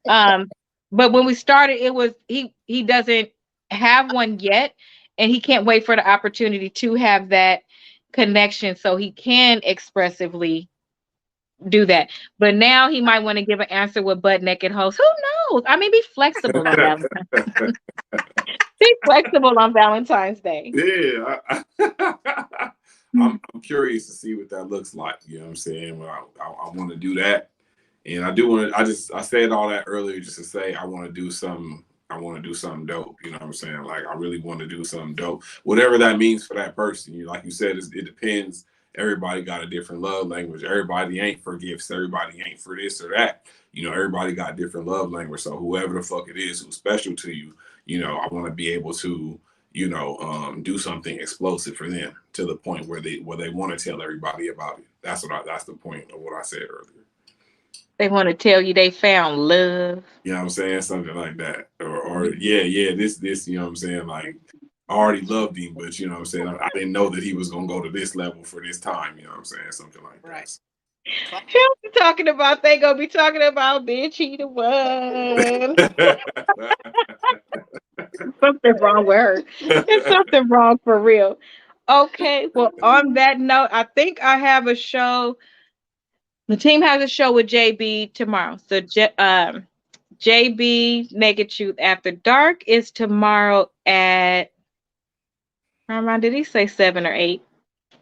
But when we started, it was he doesn't have one yet, and he can't wait for the opportunity to have that connection so he can expressively do that. But now he might want to give an answer with butt naked hoes. Who knows? I mean, be flexible on Valentine's. Be flexible on Valentine's Day. Yeah. I'm curious to see what that looks like. You know what I'm saying? I want to do that. And I do want to, I said all that earlier just to say I want to do something dope. You know what I'm saying? Like I really want to do something dope. Whatever that means for that person. You know, like you said, it depends. Everybody got a different love language. Everybody ain't for gifts. Everybody ain't for this or that. You know, everybody got different love language. So whoever the fuck it is who's special to you, you know, I want to be able to, you know, do something explosive for them to the point where they want to tell everybody about it. That's the point of what I said earlier. They want to tell you they found love. You know what I'm saying? Something like that. Or this, you know what I'm saying? Like, I already loved him, but you know what I'm saying? I didn't know that he was going to go to this level for this time. You know what I'm saying? Something like that. He'll be talking about, they going to be talking about, bitch, he the one. Something wrong with her. There's something wrong for real. Okay, well, on that note, I think I have a show. The team has a show with JB tomorrow. So JB Naked Truth After Dark is tomorrow at, did he say 7 or 8?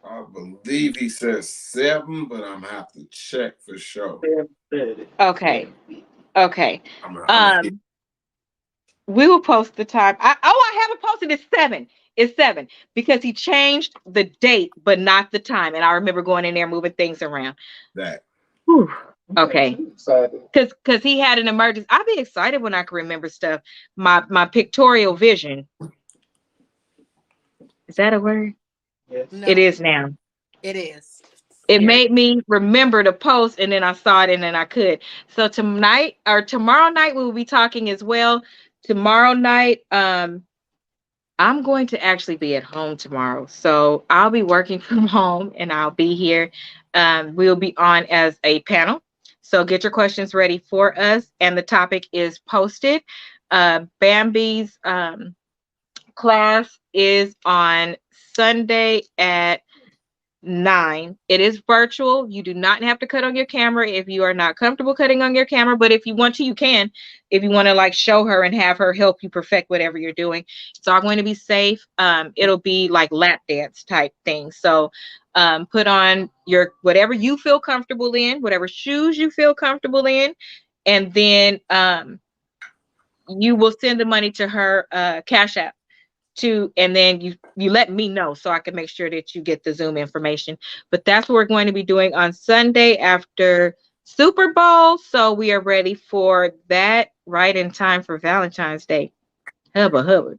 I believe he says 7, but I'm gonna have to check for sure. Okay. We will post the time. I haven't posted. It's 7. It's 7 because he changed the date, but not the time. And I remember going in there moving things around. That. Whew. Okay. Because he had an emergency. I'd be excited when I can remember stuff. My pictorial vision. Is that a word? Yes. No, it is now. It is. It made me remember to post, and then I saw it, and then I could. So tomorrow night we will be talking as well. Tomorrow night, I'm going to actually be at home tomorrow, so I'll be working from home, and I'll be here. We'll be on as a panel, so get your questions ready for us. And the topic is posted. Bambi's class is on Sunday at 9. It is virtual. You do not have to cut on your camera if you are not comfortable cutting on your camera, but if you want to, you can. If you want to like show her and have her help you perfect whatever you're doing, it's all going to be safe. It'll be like lap dance type thing. So put on your whatever you feel comfortable in, whatever shoes you feel comfortable in, and then you will send the money to her Cash App. And then you let me know so I can make sure that you get the Zoom information. But that's what we're going to be doing on Sunday after Super Bowl. So we are ready for that right in time for Valentine's Day. Hubba hubba.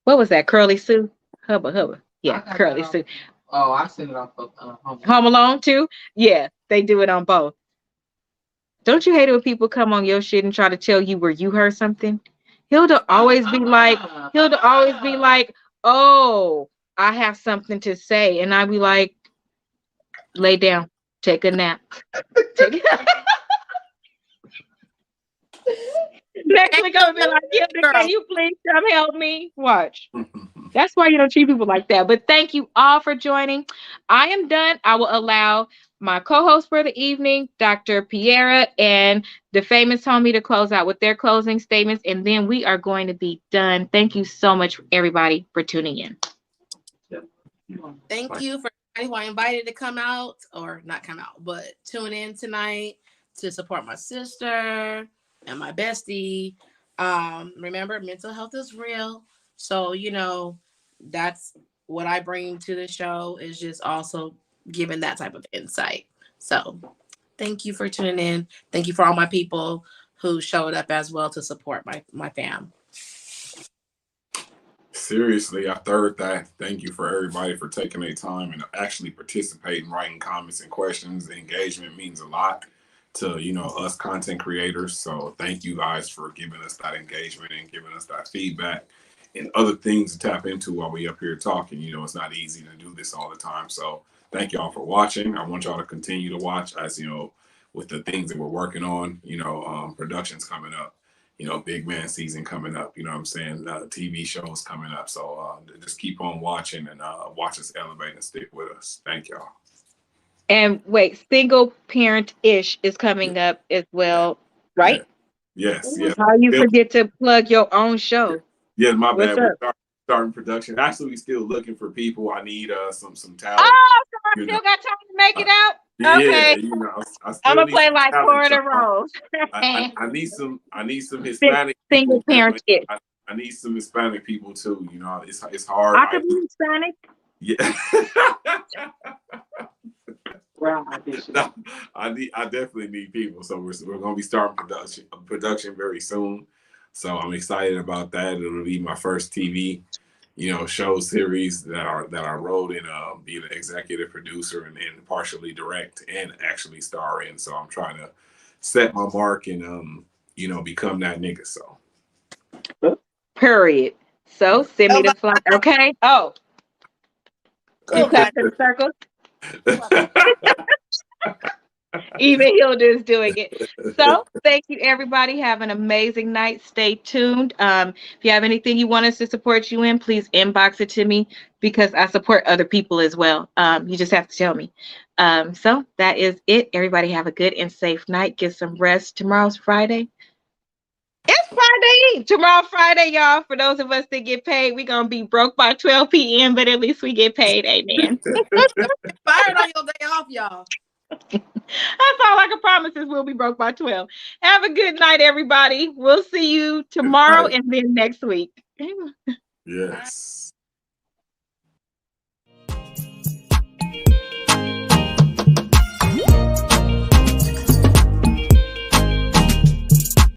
What was that? Curly Sue? Hubba hubba. Yeah, Curly Sue. Oh, I seen it off of Home Alone too. Yeah, they do it on both. Don't you hate it when people come on your shit and try to tell you where you heard something? Always be like, he'll always be like, oh, I have something to say. And I be like, lay down, take a nap. Next week I'll be like, yeah, can you please come help me? Watch. That's why you don't treat people like that. But thank you all for joining. I am done. I will allow my co-host for the evening, Dr. Pierra, and the famous homie to close out with their closing statements. And then we are going to be done. Thank you so much, everybody, for tuning in. Thank you for everybody who I invited to come out, or not come out, but tune in tonight to support my sister and my bestie. Remember, mental health is real. So, you know, that's what I bring to the show, is just also giving that type of insight. So thank you for tuning in. Thank you for all my people who showed up as well to support my fam. Seriously, I third that. Thank you for everybody for taking their time and actually participating, writing comments and questions. The engagement means a lot to, you know, us content creators. So thank you guys for giving us that engagement and giving us that feedback and other things to tap into while we up here talking. You know, it's not easy to do this all the time. So thank y'all for watching. I want y'all to continue to watch, as you know, with the things that we're working on, you know, productions coming up, you know, big man season coming up, you know what I'm saying? TV shows coming up. So just keep on watching and watch us elevate and stick with us. Thank y'all. And wait, Single Parent-ish is coming up as well, right? Yes. How you forget to plug your own show? Yeah, my What's bad. up? We're starting production. Actually, we still looking for people. I need some talent. Oh, so I you still know. got time to make it out? Yeah, Okay. you know, I still I'm gonna need play some like talent, Florida so Rose. I need some Hispanic Single people. Man. Parent-ish. I need some Hispanic people too. You know, it's hard. I could be Hispanic. Yeah. Wow, No, I definitely need people. So we're gonna be starting production very soon. So I'm excited about that. It'll be my first TV, you know, show series that I wrote and be the executive producer and partially direct and actually star in. So I'm trying to set my mark and you know, become that nigga. So Period. So send me the fly. Okay. Oh, you Cool, cut guys. the circle. Even Hilda is doing it. So thank you, everybody. Have an amazing night. Stay tuned. If you have anything you want us to support you in, please inbox it to me, because I support other people as well. You just have to tell me. So that is it. Everybody have a good and safe night. Get some rest. Tomorrow's Friday. It's Friday. Tomorrow, Friday, y'all. For those of us that get paid, we're going to be broke by 12 p.m., but at least we get paid. Amen. Fired on your day off, y'all. That's all I can promise is we'll be broke by 12. Have a good night, everybody. We'll see you tomorrow and then next week. Yes.